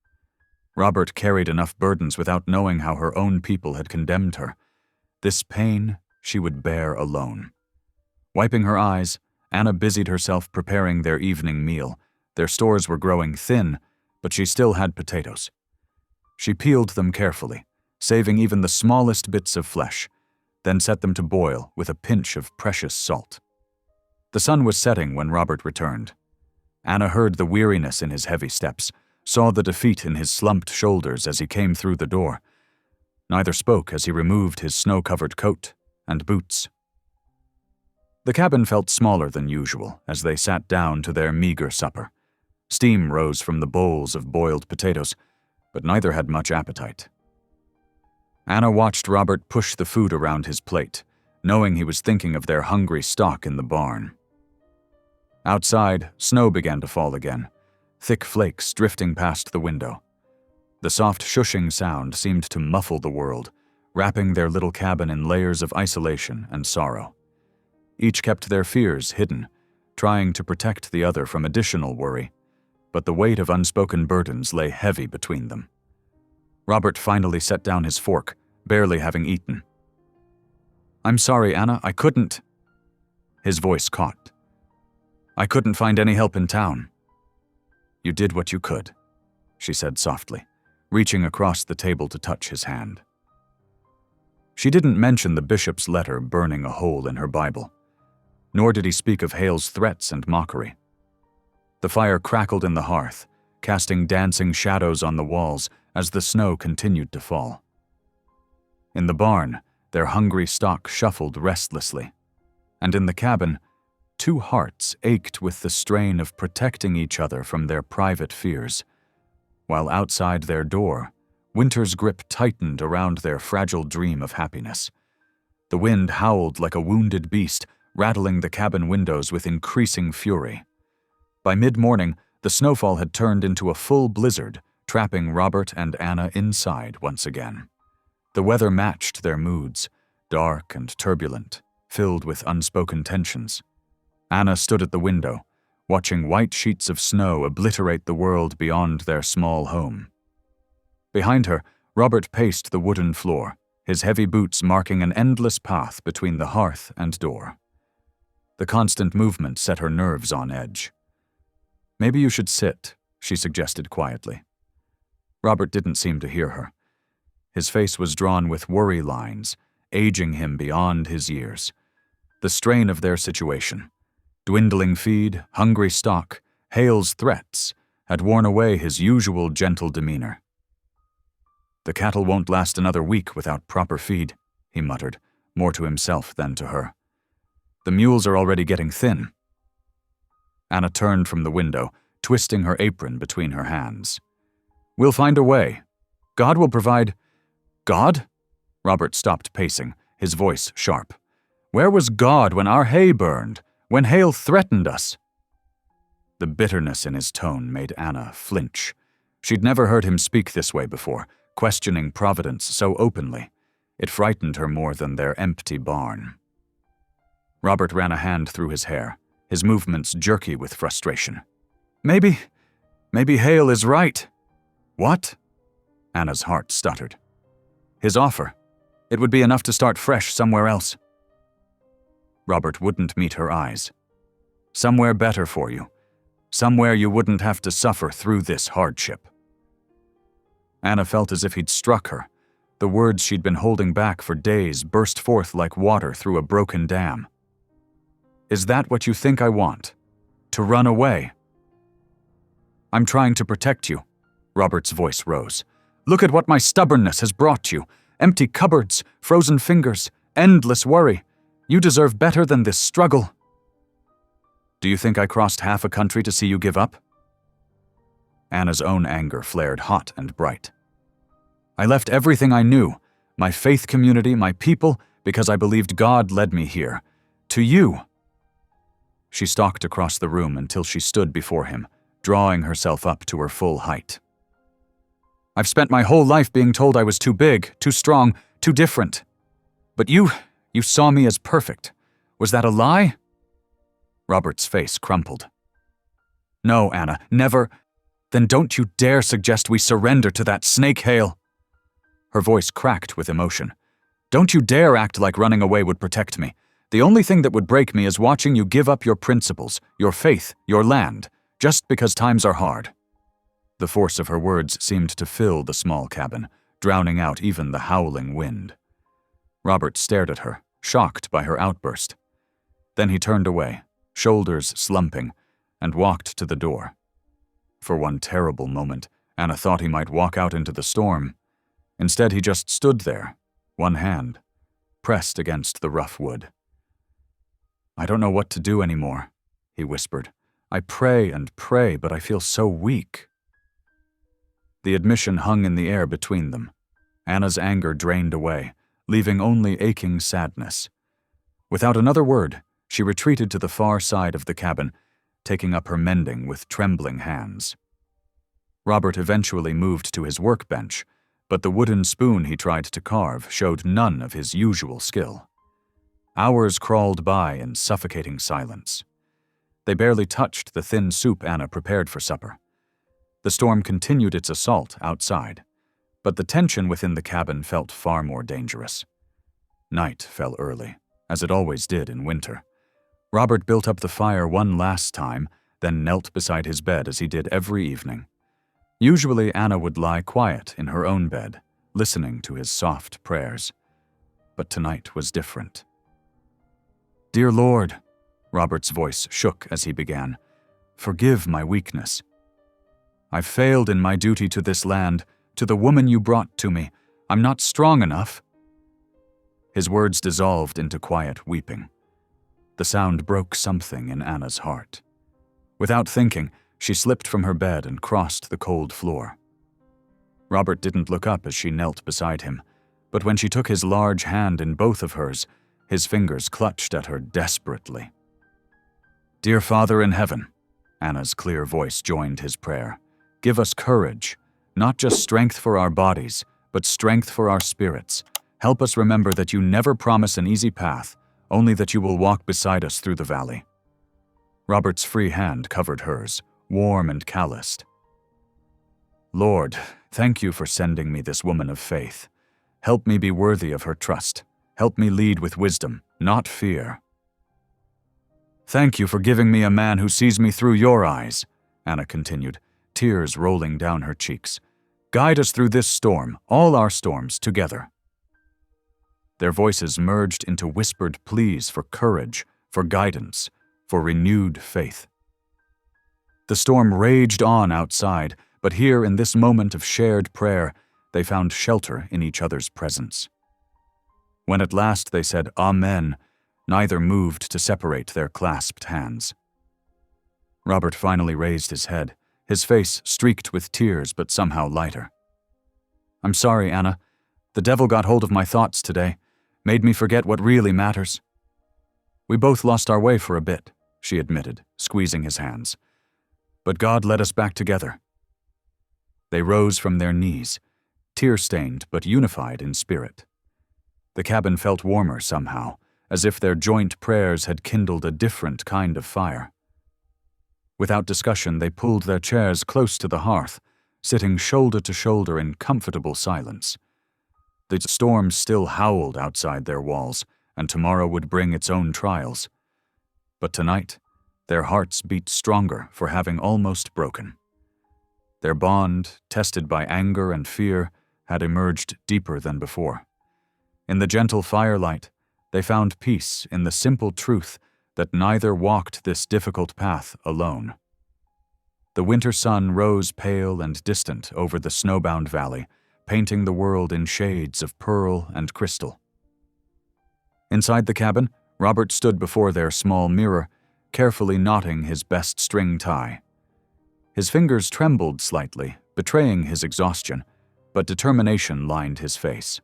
Robert carried enough burdens without knowing how her own people had condemned her. This pain she would bear alone. Wiping her eyes, Anna busied herself preparing their evening meal. Their stores were growing thin, but she still had potatoes. She peeled them carefully, saving even the smallest bits of flesh, then set them to boil with a pinch of precious salt. The sun was setting when Robert returned. Anna heard the weariness in his heavy steps, saw the defeat in his slumped shoulders as he came through the door. Neither spoke as he removed his snow-covered coat and boots. The cabin felt smaller than usual as they sat down to their meager supper. Steam rose from the bowls of boiled potatoes, but neither had much appetite. Anna watched Robert push the food around his plate, knowing he was thinking of their hungry stock in the barn. Outside, snow began to fall again, thick flakes drifting past the window. The soft shushing sound seemed to muffle the world, wrapping their little cabin in layers of isolation and sorrow. Each kept their fears hidden, trying to protect the other from additional worry, but the weight of unspoken burdens lay heavy between them. Robert finally set down his fork, barely having eaten. "I'm sorry, Anna, I couldn't." His voice caught. "I couldn't find any help in town." "You did what you could," she said softly, reaching across the table to touch his hand. She didn't mention the bishop's letter burning a hole in her Bible, nor did he speak of Hale's threats and mockery. The fire crackled in the hearth, casting dancing shadows on the walls as the snow continued to fall. In the barn, their hungry stock shuffled restlessly, and in the cabin, two hearts ached with the strain of protecting each other from their private fears, while outside their door, winter's grip tightened around their fragile dream of happiness. The wind howled like a wounded beast, rattling the cabin windows with increasing fury. By mid-morning, the snowfall had turned into a full blizzard, trapping Robert and Anna inside once again. The weather matched their moods, dark and turbulent, filled with unspoken tensions. Anna stood at the window, watching white sheets of snow obliterate the world beyond their small home. Behind her, Robert paced the wooden floor, his heavy boots marking an endless path between the hearth and door. The constant movement set her nerves on edge. "Maybe you should sit," she suggested quietly. Robert didn't seem to hear her. His face was drawn with worry lines, aging him beyond his years. The strain of their situation, dwindling feed, hungry stock, Hale's threats, had worn away his usual gentle demeanor. "The cattle won't last another week without proper feed," he muttered, more to himself than to her. "The mules are already getting thin." Anna turned from the window, twisting her apron between her hands. We'll find a way. God will provide—" "God?" Robert stopped pacing, his voice sharp. "Where was God when our hay burned? When hail threatened us?" The bitterness in his tone made Anna flinch. She'd never heard him speak this way before, questioning Providence so openly. It frightened her more than their empty barn. Robert ran a hand through his hair, his movements jerky with frustration. Maybe Hale is right." "What?" Anna's heart stuttered. "His offer. It would be enough to start fresh somewhere else." Robert wouldn't meet her eyes. "Somewhere better for you. Somewhere you wouldn't have to suffer through this hardship." Anna felt as if he'd struck her. The words she'd been holding back for days burst forth like water through a broken dam. "Is that what you think I want? To run away?" "I'm trying to protect you." Robert's voice rose. "Look at what my stubbornness has brought you. Empty cupboards, frozen fingers, endless worry. You deserve better than this struggle." "Do you think I crossed half a country to see you give up?" Anna's own anger flared hot and bright. "I left everything I knew, my faith community, my people, because I believed God led me here. To you." She stalked across the room until she stood before him, drawing herself up to her full height. "I've spent my whole life being told I was too big, too strong, too different. But you saw me as perfect. Was that a lie?" Robert's face crumpled. "No, Anna, never." "Then don't you dare suggest we surrender to that snake, Hale." Her voice cracked with emotion. "Don't you dare act like running away would protect me. The only thing that would break me is watching you give up your principles, your faith, your land, just because times are hard." The force of her words seemed to fill the small cabin, drowning out even the howling wind. Robert stared at her, shocked by her outburst. Then he turned away, shoulders slumping, and walked to the door. For one terrible moment, Anna thought he might walk out into the storm. Instead, he just stood there, one hand pressed against the rough wood. "I don't know what to do anymore," he whispered. "I pray and pray, but I feel so weak." The admission hung in the air between them. Anna's anger drained away, leaving only aching sadness. Without another word, she retreated to the far side of the cabin, taking up her mending with trembling hands. Robert eventually moved to his workbench, but the wooden spoon he tried to carve showed none of his usual skill. Hours crawled by in suffocating silence. They barely touched the thin soup Anna prepared for supper. The storm continued its assault outside, but the tension within the cabin felt far more dangerous. Night fell early, as it always did in winter. Robert built up the fire one last time, then knelt beside his bed as he did every evening. Usually Anna would lie quiet in her own bed, listening to his soft prayers. But tonight was different. "Dear Lord," Robert's voice shook as he began, "forgive my weakness. I've failed in my duty to this land, to the woman you brought to me. I'm not strong enough." His words dissolved into quiet weeping. The sound broke something in Anna's heart. Without thinking, she slipped from her bed and crossed the cold floor. Robert didn't look up as she knelt beside him, but when she took his large hand in both of hers, his fingers clutched at her desperately. "Dear Father in heaven," Anna's clear voice joined his prayer, "give us courage, not just strength for our bodies, but strength for our spirits. Help us remember that you never promise an easy path, only that you will walk beside us through the valley." Robert's free hand covered hers, warm and calloused. "Lord, thank you for sending me this woman of faith. Help me be worthy of her trust. Help me lead with wisdom, not fear." "Thank you for giving me a man who sees me through your eyes," Anna continued, tears rolling down her cheeks. "Guide us through this storm, all our storms, together." Their voices merged into whispered pleas for courage, for guidance, for renewed faith. The storm raged on outside, but here in this moment of shared prayer, they found shelter in each other's presence. When at last they said Amen, neither moved to separate their clasped hands. Robert finally raised his head, his face streaked with tears but somehow lighter. "I'm sorry, Anna. The devil got hold of my thoughts today, made me forget what really matters." "We both lost our way for a bit," she admitted, squeezing his hands. "But God led us back together." They rose from their knees, tear-stained but unified in spirit. The cabin felt warmer somehow, as if their joint prayers had kindled a different kind of fire. Without discussion, they pulled their chairs close to the hearth, sitting shoulder to shoulder in comfortable silence. The storm still howled outside their walls, and tomorrow would bring its own trials. But tonight, their hearts beat stronger for having almost broken. Their bond, tested by anger and fear, had emerged deeper than before. In the gentle firelight, they found peace in the simple truth that neither walked this difficult path alone. The winter sun rose pale and distant over the snowbound valley, painting the world in shades of pearl and crystal. Inside the cabin, Robert stood before their small mirror, carefully knotting his best string tie. His fingers trembled slightly, betraying his exhaustion, but determination lined his face.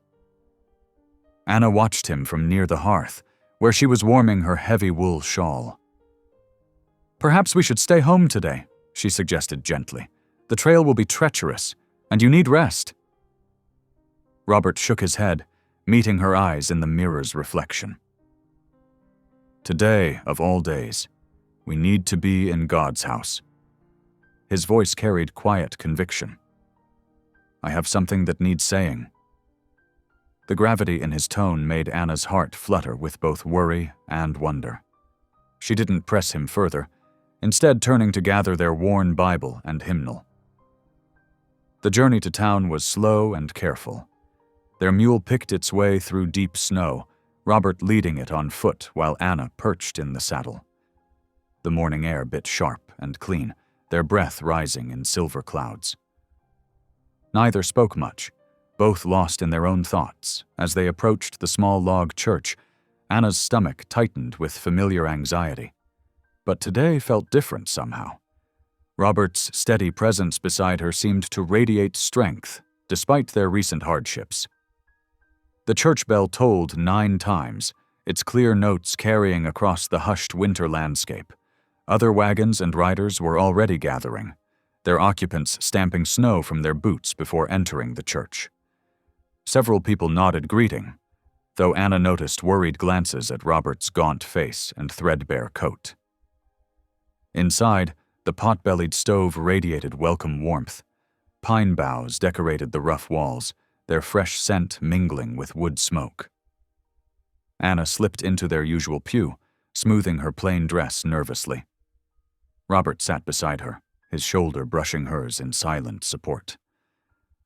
Anna watched him from near the hearth, where she was warming her heavy wool shawl. "Perhaps we should stay home today," she suggested gently. "The trail will be treacherous, and you need rest." Robert shook his head, meeting her eyes in the mirror's reflection. "Today, of all days, we need to be in God's house." His voice carried quiet conviction. "I have something that needs saying." The gravity in his tone made Anna's heart flutter with both worry and wonder. She didn't press him further, instead turning to gather their worn Bible and hymnal. The journey to town was slow and careful. Their mule picked its way through deep snow, Robert leading it on foot while Anna perched in the saddle. The morning air bit sharp and clean, their breath rising in silver clouds. Neither spoke much, both lost in their own thoughts. As they approached the small log church, Anna's stomach tightened with familiar anxiety. But today felt different somehow. Robert's steady presence beside her seemed to radiate strength, despite their recent hardships. The church bell tolled 9 times, its clear notes carrying across the hushed winter landscape. Other wagons and riders were already gathering, their occupants stamping snow from their boots before entering the church. Several people nodded greeting, though Anna noticed worried glances at Robert's gaunt face and threadbare coat. Inside, the pot-bellied stove radiated welcome warmth. Pine boughs decorated the rough walls, their fresh scent mingling with wood smoke. Anna slipped into their usual pew, smoothing her plain dress nervously. Robert sat beside her, his shoulder brushing hers in silent support.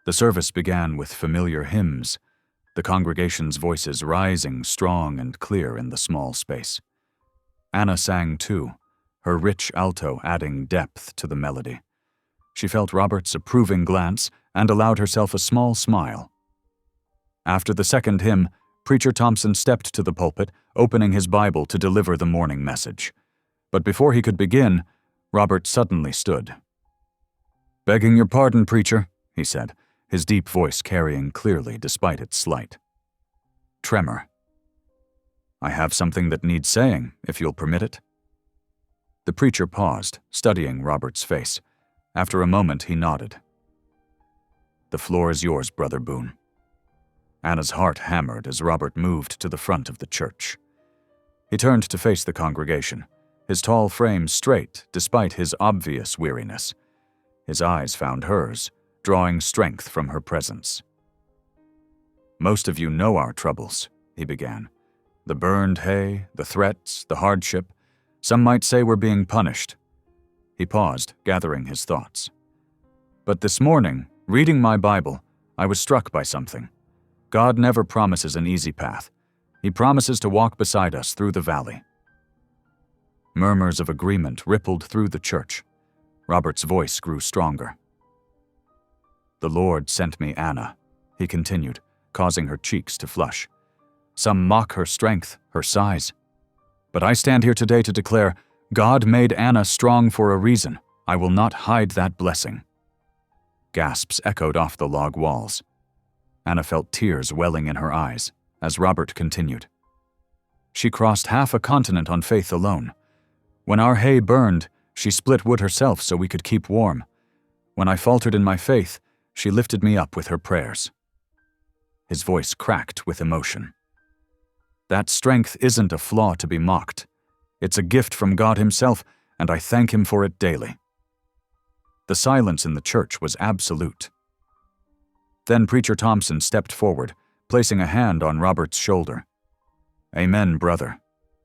The service began with familiar hymns, the congregation's voices rising strong and clear in the small space. Anna sang too, her rich alto adding depth to the melody. She felt Robert's approving glance and allowed herself a small smile. After the second hymn, Preacher Thompson stepped to the pulpit, opening his Bible to deliver the morning message. But before he could begin, Robert suddenly stood. "Begging your pardon, preacher," he said, his deep voice carrying clearly despite its slight tremor. "I have something that needs saying, if you'll permit it." The preacher paused, studying Robert's face. After a moment, he nodded. "The floor is yours, Brother Boone." Anna's heart hammered as Robert moved to the front of the church. He turned to face the congregation, his tall frame straight despite his obvious weariness. His eyes found hers, drawing strength from her presence. "Most of you know our troubles," he began. "The burned hay, the threats, the hardship. Some might say we're being punished." He paused, gathering his thoughts. "But this morning, reading my Bible, I was struck by something. God never promises an easy path. He promises to walk beside us through the valley." Murmurs of agreement rippled through the church. Robert's voice grew stronger. "The Lord sent me Anna," he continued, causing her cheeks to flush. "Some mock her strength, her size. But I stand here today to declare God made Anna strong for a reason, I will not hide that blessing." Gasps echoed off the log walls. Anna felt tears welling in her eyes as Robert continued. "She crossed half a continent on faith alone. When our hay burned, she split wood herself so we could keep warm. When I faltered in my faith, she lifted me up with her prayers." His voice cracked with emotion. "That strength isn't a flaw to be mocked. It's a gift from God Himself, and I thank Him for it daily." The silence in the church was absolute. Then Preacher Thompson stepped forward, placing a hand on Robert's shoulder. "Amen, brother.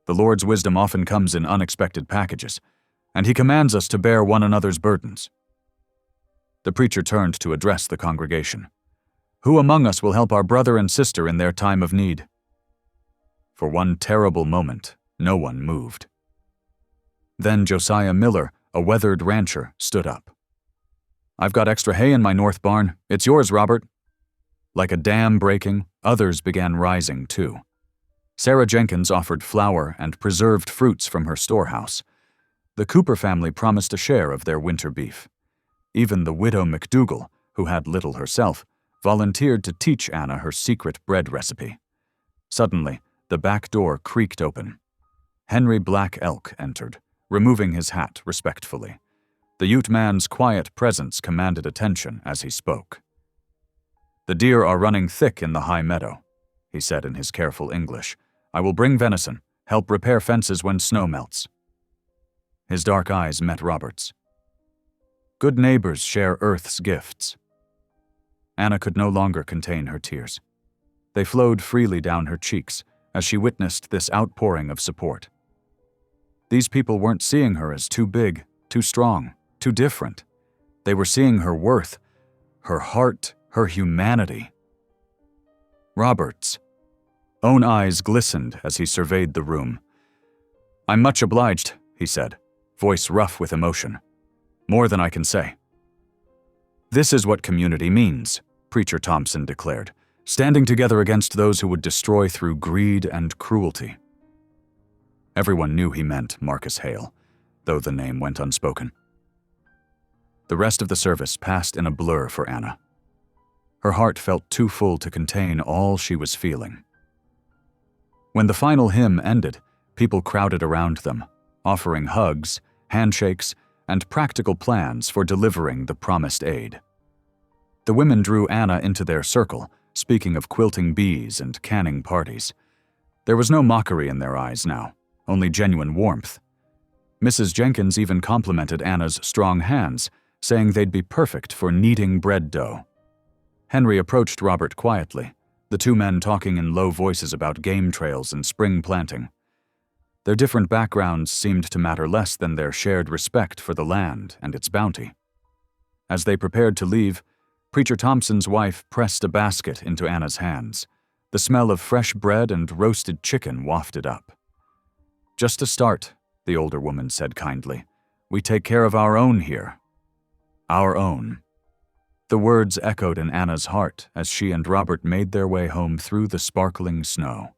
The Lord's wisdom often comes in unexpected packages, and He commands us to bear one another's burdens." The preacher turned to address the congregation. "Who among us will help our brother and sister in their time of need?" For one terrible moment, no one moved. Then Josiah Miller, a weathered rancher, stood up. "I've got extra hay in my north barn. It's yours, Robert." Like a dam breaking, others began rising too. Sarah Jenkins offered flour and preserved fruits from her storehouse. The Cooper family promised a share of their winter beef. Even the widow McDougal, who had little herself, volunteered to teach Anna her secret bread recipe. Suddenly, the back door creaked open. Henry Black Elk entered, removing his hat respectfully. The Ute man's quiet presence commanded attention as he spoke. "The deer are running thick in the high meadow," he said in his careful English. "I will bring venison, help repair fences when snow melts." His dark eyes met Robert's. Good neighbors share Earth's gifts. Anna could no longer contain her tears. They flowed freely down her cheeks as she witnessed this outpouring of support. These people weren't seeing her as too big, too strong, too different. They were seeing her worth, her heart, her humanity. Robert's own eyes glistened as he surveyed the room. "I'm much obliged," he said, voice rough with emotion. "More than I can say." "This is what community means," Preacher Thompson declared, standing together against those who would destroy through greed and cruelty. Everyone knew he meant Marcus Hale, though the name went unspoken. The rest of the service passed in a blur for Anna. Her heart felt too full to contain all she was feeling. When the final hymn ended, people crowded around them, offering hugs, handshakes, and practical plans for delivering the promised aid. The women drew Anna into their circle, speaking of quilting bees and canning parties. There was no mockery in their eyes now, only genuine warmth. Mrs. Jenkins even complimented Anna's strong hands, saying they'd be perfect for kneading bread dough. Henry approached Robert quietly, the two men talking in low voices about game trails and spring planting. Their different backgrounds seemed to matter less than their shared respect for the land and its bounty. As they prepared to leave, Preacher Thompson's wife pressed a basket into Anna's hands. The smell of fresh bread and roasted chicken wafted up. "Just a start," the older woman said kindly. "We take care of our own here." Our own. The words echoed in Anna's heart as she and Robert made their way home through the sparkling snow.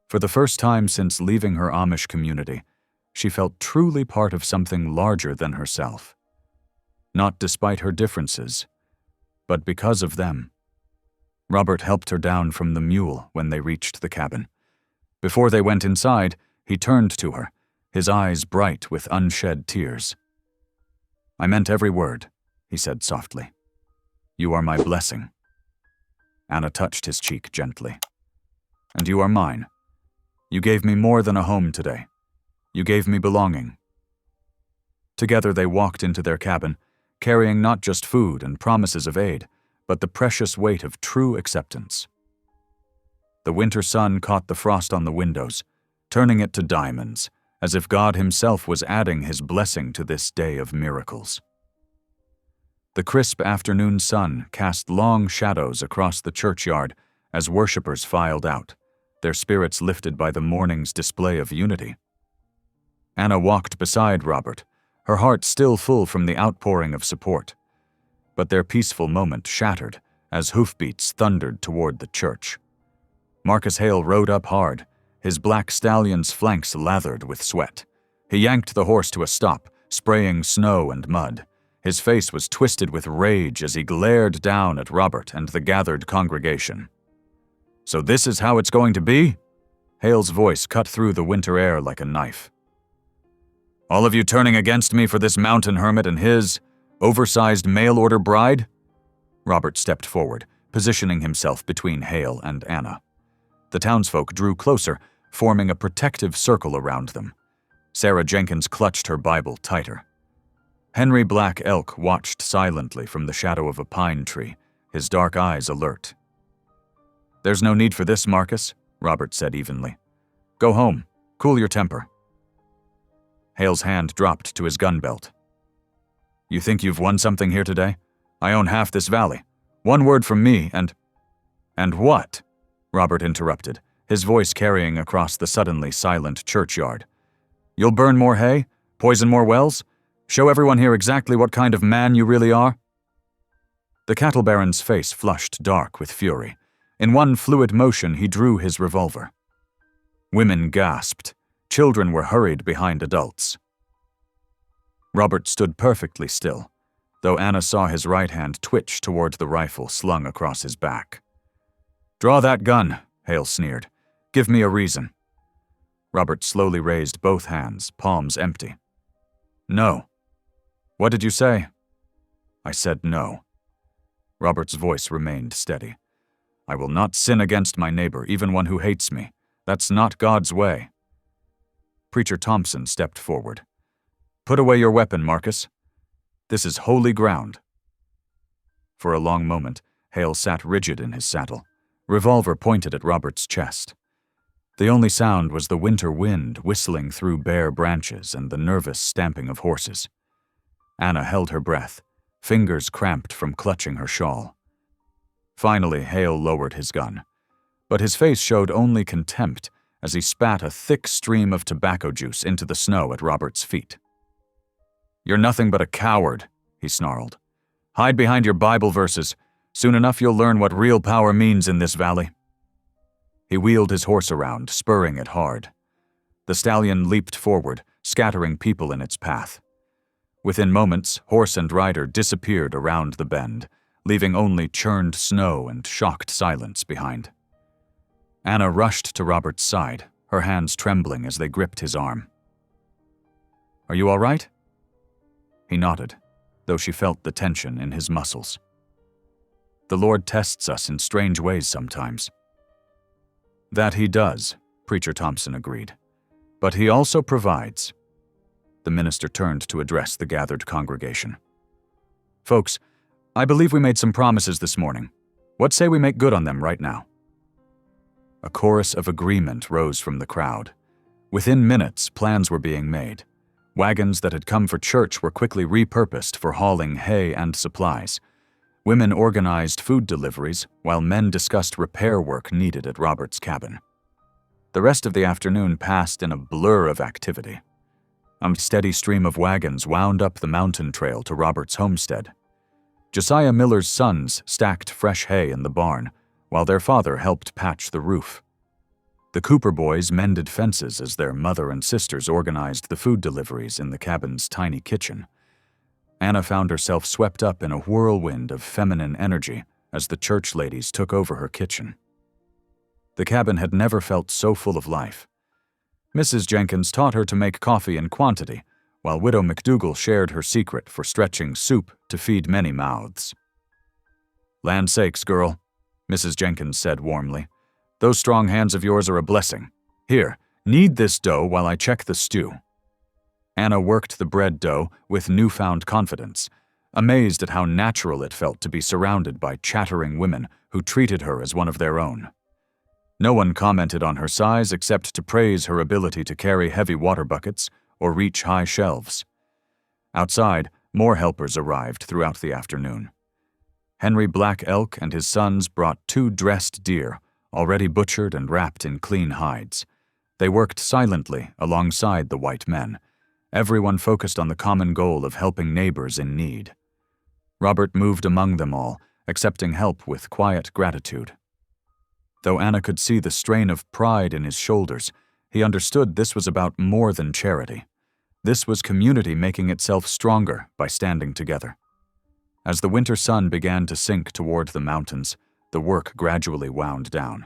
For the first time since leaving her Amish community, she felt truly part of something larger than herself. Not despite her differences, but because of them. Robert helped her down from the mule when they reached the cabin. Before they went inside, he turned to her, his eyes bright with unshed tears. "I meant every word," he said softly. "You are my blessing." Anna touched his cheek gently. "And you are mine. You gave me more than a home today. You gave me belonging." Together they walked into their cabin, carrying not just food and promises of aid, but the precious weight of true acceptance. The winter sun caught the frost on the windows, turning it to diamonds, as if God Himself was adding His blessing to this day of miracles. The crisp afternoon sun cast long shadows across the churchyard as worshippers filed out, their spirits lifted by the morning's display of unity. Anna walked beside Robert, her heart still full from the outpouring of support. But their peaceful moment shattered as hoofbeats thundered toward the church. Marcus Hale rode up hard, his black stallion's flanks lathered with sweat. He yanked the horse to a stop, spraying snow and mud. His face was twisted with rage as he glared down at Robert and the gathered congregation. "So this is how it's going to be?" Hale's voice cut through the winter air like a knife. "All of you turning against me for this mountain hermit and his oversized mail-order bride?" Robert stepped forward, positioning himself between Hale and Anna. The townsfolk drew closer, forming a protective circle around them. Sarah Jenkins clutched her Bible tighter. Henry Black Elk watched silently from the shadow of a pine tree, his dark eyes alert. "There's no need for this, Marcus," Robert said evenly. "Go home. Cool your temper." Hale's hand dropped to his gun belt. "You think you've won something here today? I own half this valley. One word from me and—" "And what?" Robert interrupted, his voice carrying across the suddenly silent churchyard. "You'll burn more hay? Poison more wells? Show everyone here exactly what kind of man you really are?" The cattle baron's face flushed dark with fury. In one fluid motion, he drew his revolver. Women gasped. Children were hurried behind adults. Robert stood perfectly still, though Anna saw his right hand twitch toward the rifle slung across his back. "Draw that gun," Hale sneered. "Give me a reason." Robert slowly raised both hands, palms empty. "No." "What did you say?" "I said no." Robert's voice remained steady. "I will not sin against my neighbor, even one who hates me. That's not God's way." Preacher Thompson stepped forward. "Put away your weapon, Marcus. This is holy ground." For a long moment, Hale sat rigid in his saddle, revolver pointed at Robert's chest. The only sound was the winter wind whistling through bare branches and the nervous stamping of horses. Anna held her breath, fingers cramped from clutching her shawl. Finally, Hale lowered his gun, but his face showed only contempt as he spat a thick stream of tobacco juice into the snow at Robert's feet. "You're nothing but a coward," he snarled. "Hide behind your Bible verses. Soon enough you'll learn what real power means in this valley." He wheeled his horse around, spurring it hard. The stallion leaped forward, scattering people in its path. Within moments, horse and rider disappeared around the bend, leaving only churned snow and shocked silence behind. Anna rushed to Robert's side, her hands trembling as they gripped his arm. "Are you all right?" He nodded, though she felt the tension in his muscles. "The Lord tests us in strange ways sometimes." "That he does," Preacher Thompson agreed. "But he also provides." The minister turned to address the gathered congregation. "Folks, I believe we made some promises this morning. What say we make good on them right now?" A chorus of agreement rose from the crowd. Within minutes, plans were being made. Wagons that had come for church were quickly repurposed for hauling hay and supplies. Women organized food deliveries, while men discussed repair work needed at Robert's cabin. The rest of the afternoon passed in a blur of activity. A steady stream of wagons wound up the mountain trail to Robert's homestead. Josiah Miller's sons stacked fresh hay in the barn, while their father helped patch the roof. The Cooper boys mended fences as their mother and sisters organized the food deliveries in the cabin's tiny kitchen. Anna found herself swept up in a whirlwind of feminine energy as the church ladies took over her kitchen. The cabin had never felt so full of life. Mrs. Jenkins taught her to make coffee in quantity, while Widow McDougal shared her secret for stretching soup to feed many mouths. "Land sakes, girl," Mrs. Jenkins said warmly. "Those strong hands of yours are a blessing. Here, knead this dough while I check the stew." Anna worked the bread dough with newfound confidence, amazed at how natural it felt to be surrounded by chattering women who treated her as one of their own. No one commented on her size except to praise her ability to carry heavy water buckets or reach high shelves. Outside, more helpers arrived throughout the afternoon. Henry Black Elk and his sons brought 2 dressed deer, already butchered and wrapped in clean hides. They worked silently alongside the white men, everyone focused on the common goal of helping neighbors in need. Robert moved among them all, accepting help with quiet gratitude. Though Anna could see the strain of pride in his shoulders, he understood this was about more than charity. This was community making itself stronger by standing together. As the winter sun began to sink toward the mountains, the work gradually wound down.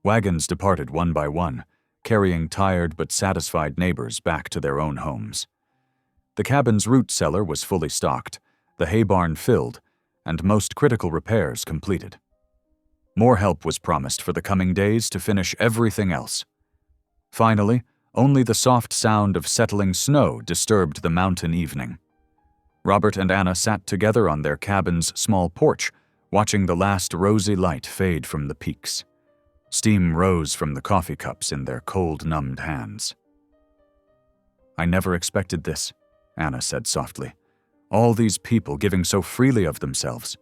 Wagons departed one by one, carrying tired but satisfied neighbors back to their own homes. The cabin's root cellar was fully stocked, the hay barn filled, and most critical repairs completed. More help was promised for the coming days to finish everything else. Finally, only the soft sound of settling snow disturbed the mountain evening. Robert and Anna sat together on their cabin's small porch, watching the last rosy light fade from the peaks. Steam rose from the coffee cups in their cold, numbed hands. "I never expected this," Anna said softly. "All these people giving so freely of themselves."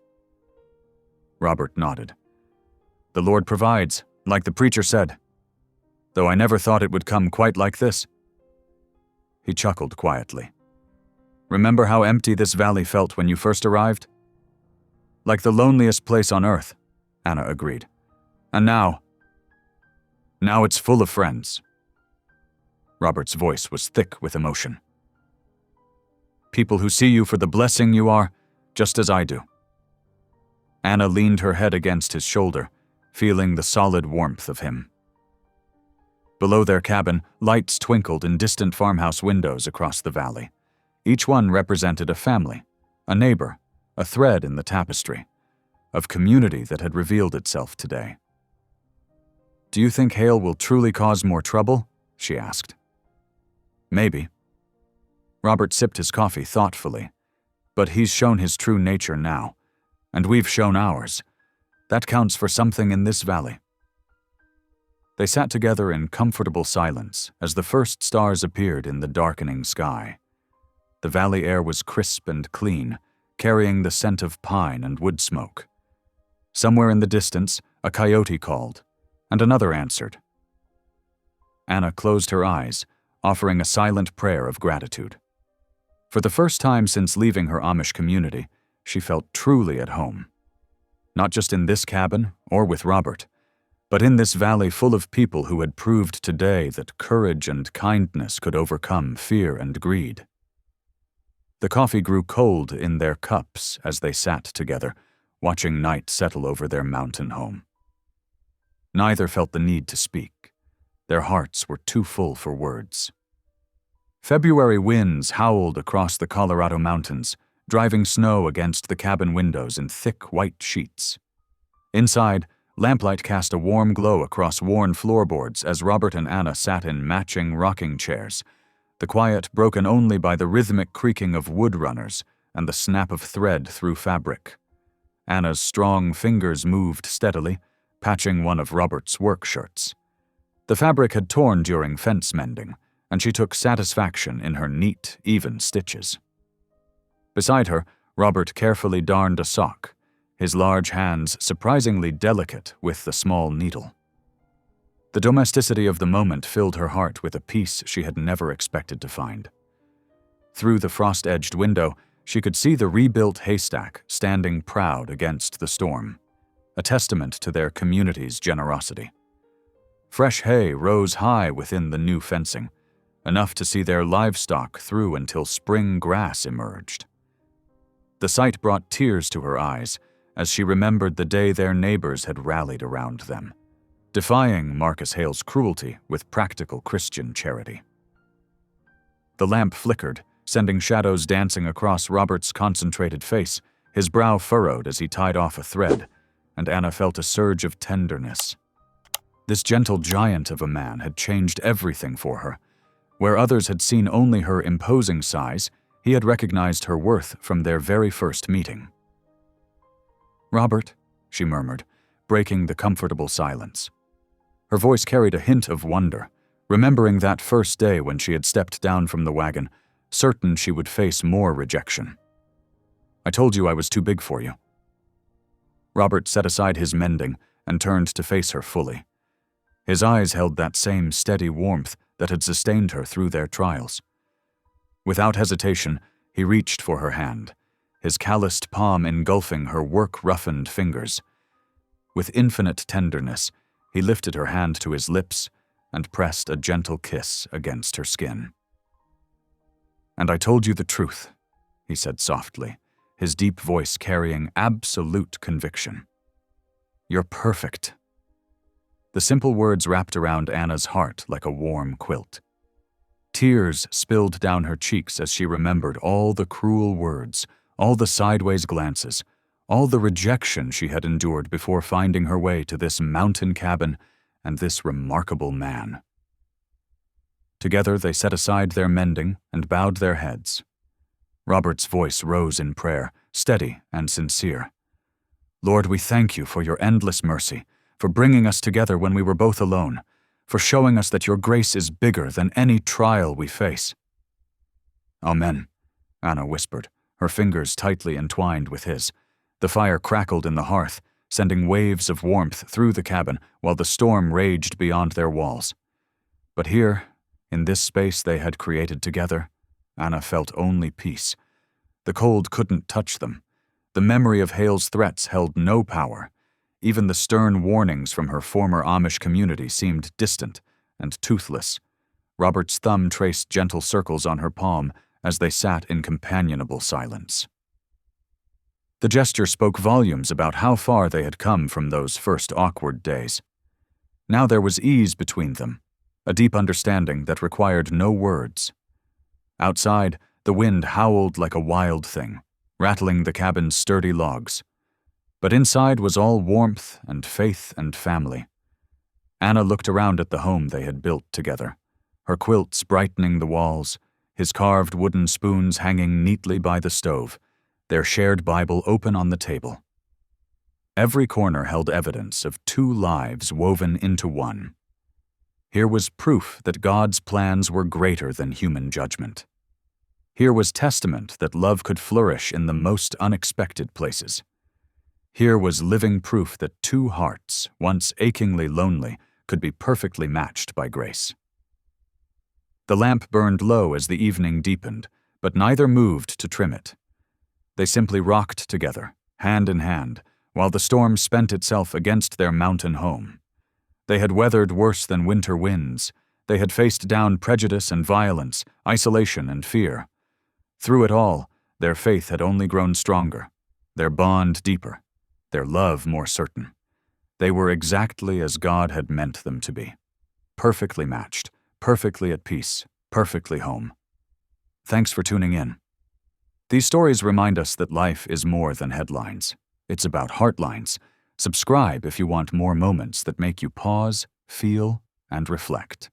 Robert nodded. "The Lord provides, like the preacher said. Though I never thought it would come quite like this." He chuckled quietly. "Remember how empty this valley felt when you first arrived?" "Like the loneliest place on earth," Anna agreed. "And now it's full of friends." Robert's voice was thick with emotion. "People who see you for the blessing you are, just as I do." Anna leaned her head against his shoulder, feeling the solid warmth of him. Below their cabin, lights twinkled in distant farmhouse windows across the valley. Each one represented a family, a neighbor, a thread in the tapestry, of community that had revealed itself today. "Do you think hail will truly cause more trouble?" she asked. "Maybe." Robert sipped his coffee thoughtfully. "But he's shown his true nature now, and we've shown ours. That counts for something in this valley." They sat together in comfortable silence as the first stars appeared in the darkening sky. The valley air was crisp and clean, carrying the scent of pine and wood smoke. Somewhere in the distance, a coyote called, and another answered. Anna closed her eyes, offering a silent prayer of gratitude. For the first time since leaving her Amish community, she felt truly at home. Not just in this cabin or with Robert, but in this valley full of people who had proved today that courage and kindness could overcome fear and greed. The coffee grew cold in their cups as they sat together, watching night settle over their mountain home. Neither felt the need to speak. Their hearts were too full for words. February winds howled across the Colorado mountains, driving snow against the cabin windows in thick white sheets. Inside, lamplight cast a warm glow across worn floorboards as Robert and Anna sat in matching rocking chairs, the quiet broken only by the rhythmic creaking of wood runners and the snap of thread through fabric. Anna's strong fingers moved steadily, patching one of Robert's work shirts. The fabric had torn during fence mending, and she took satisfaction in her neat, even stitches. Beside her, Robert carefully darned a sock, his large hands surprisingly delicate with the small needle. The domesticity of the moment filled her heart with a peace she had never expected to find. Through the frost-edged window, she could see the rebuilt haystack standing proud against the storm, a testament to their community's generosity. Fresh hay rose high within the new fencing, enough to see their livestock through until spring grass emerged. The sight brought tears to her eyes as she remembered the day their neighbors had rallied around them, defying Marcus Hale's cruelty with practical Christian charity. The lamp flickered, sending shadows dancing across Robert's concentrated face, his brow furrowed as he tied off a thread, and Anna felt a surge of tenderness. This gentle giant of a man had changed everything for her. Where others had seen only her imposing size, he had recognized her worth from their very first meeting. "Robert," she murmured, breaking the comfortable silence. Her voice carried a hint of wonder, remembering that first day when she had stepped down from the wagon, certain she would face more rejection. "I told you I was too big for you." Robert set aside his mending and turned to face her fully. His eyes held that same steady warmth that had sustained her through their trials. Without hesitation, he reached for her hand, his calloused palm engulfing her work-roughened fingers. With infinite tenderness, he lifted her hand to his lips and pressed a gentle kiss against her skin. "And I told you the truth," he said softly, his deep voice carrying absolute conviction. "You're perfect." The simple words wrapped around Anna's heart like a warm quilt. Tears spilled down her cheeks as she remembered all the cruel words, all the sideways glances, all the rejection she had endured before finding her way to this mountain cabin and this remarkable man. Together they set aside their mending and bowed their heads. Robert's voice rose in prayer, steady and sincere. "Lord, we thank you for your endless mercy, for bringing us together when we were both alone, for showing us that your grace is bigger than any trial we face." "Amen," Anna whispered, her fingers tightly entwined with his. The fire crackled in the hearth, sending waves of warmth through the cabin while the storm raged beyond their walls. But here, in this space they had created together, Anna felt only peace. The cold couldn't touch them. The memory of Hale's threats held no power. Even the stern warnings from her former Amish community seemed distant and toothless. Robert's thumb traced gentle circles on her palm as they sat in companionable silence. The gesture spoke volumes about how far they had come from those first awkward days. Now there was ease between them, a deep understanding that required no words. Outside, the wind howled like a wild thing, rattling the cabin's sturdy logs. But inside was all warmth and faith and family. Anna looked around at the home they had built together, her quilts brightening the walls, his carved wooden spoons hanging neatly by the stove, their shared Bible open on the table. Every corner held evidence of two lives woven into one. Here was proof that God's plans were greater than human judgment. Here was testament that love could flourish in the most unexpected places. Here was living proof that two hearts, once achingly lonely, could be perfectly matched by grace. The lamp burned low as the evening deepened, but neither moved to trim it. They simply rocked together, hand in hand, while the storm spent itself against their mountain home. They had weathered worse than winter winds. They had faced down prejudice and violence, isolation and fear. Through it all, their faith had only grown stronger, their bond deeper, their love more certain. They were exactly as God had meant them to be. Perfectly matched, perfectly at peace, perfectly home. Thanks for tuning in. These stories remind us that life is more than headlines. It's about heartlines. Subscribe if you want more moments that make you pause, feel, and reflect.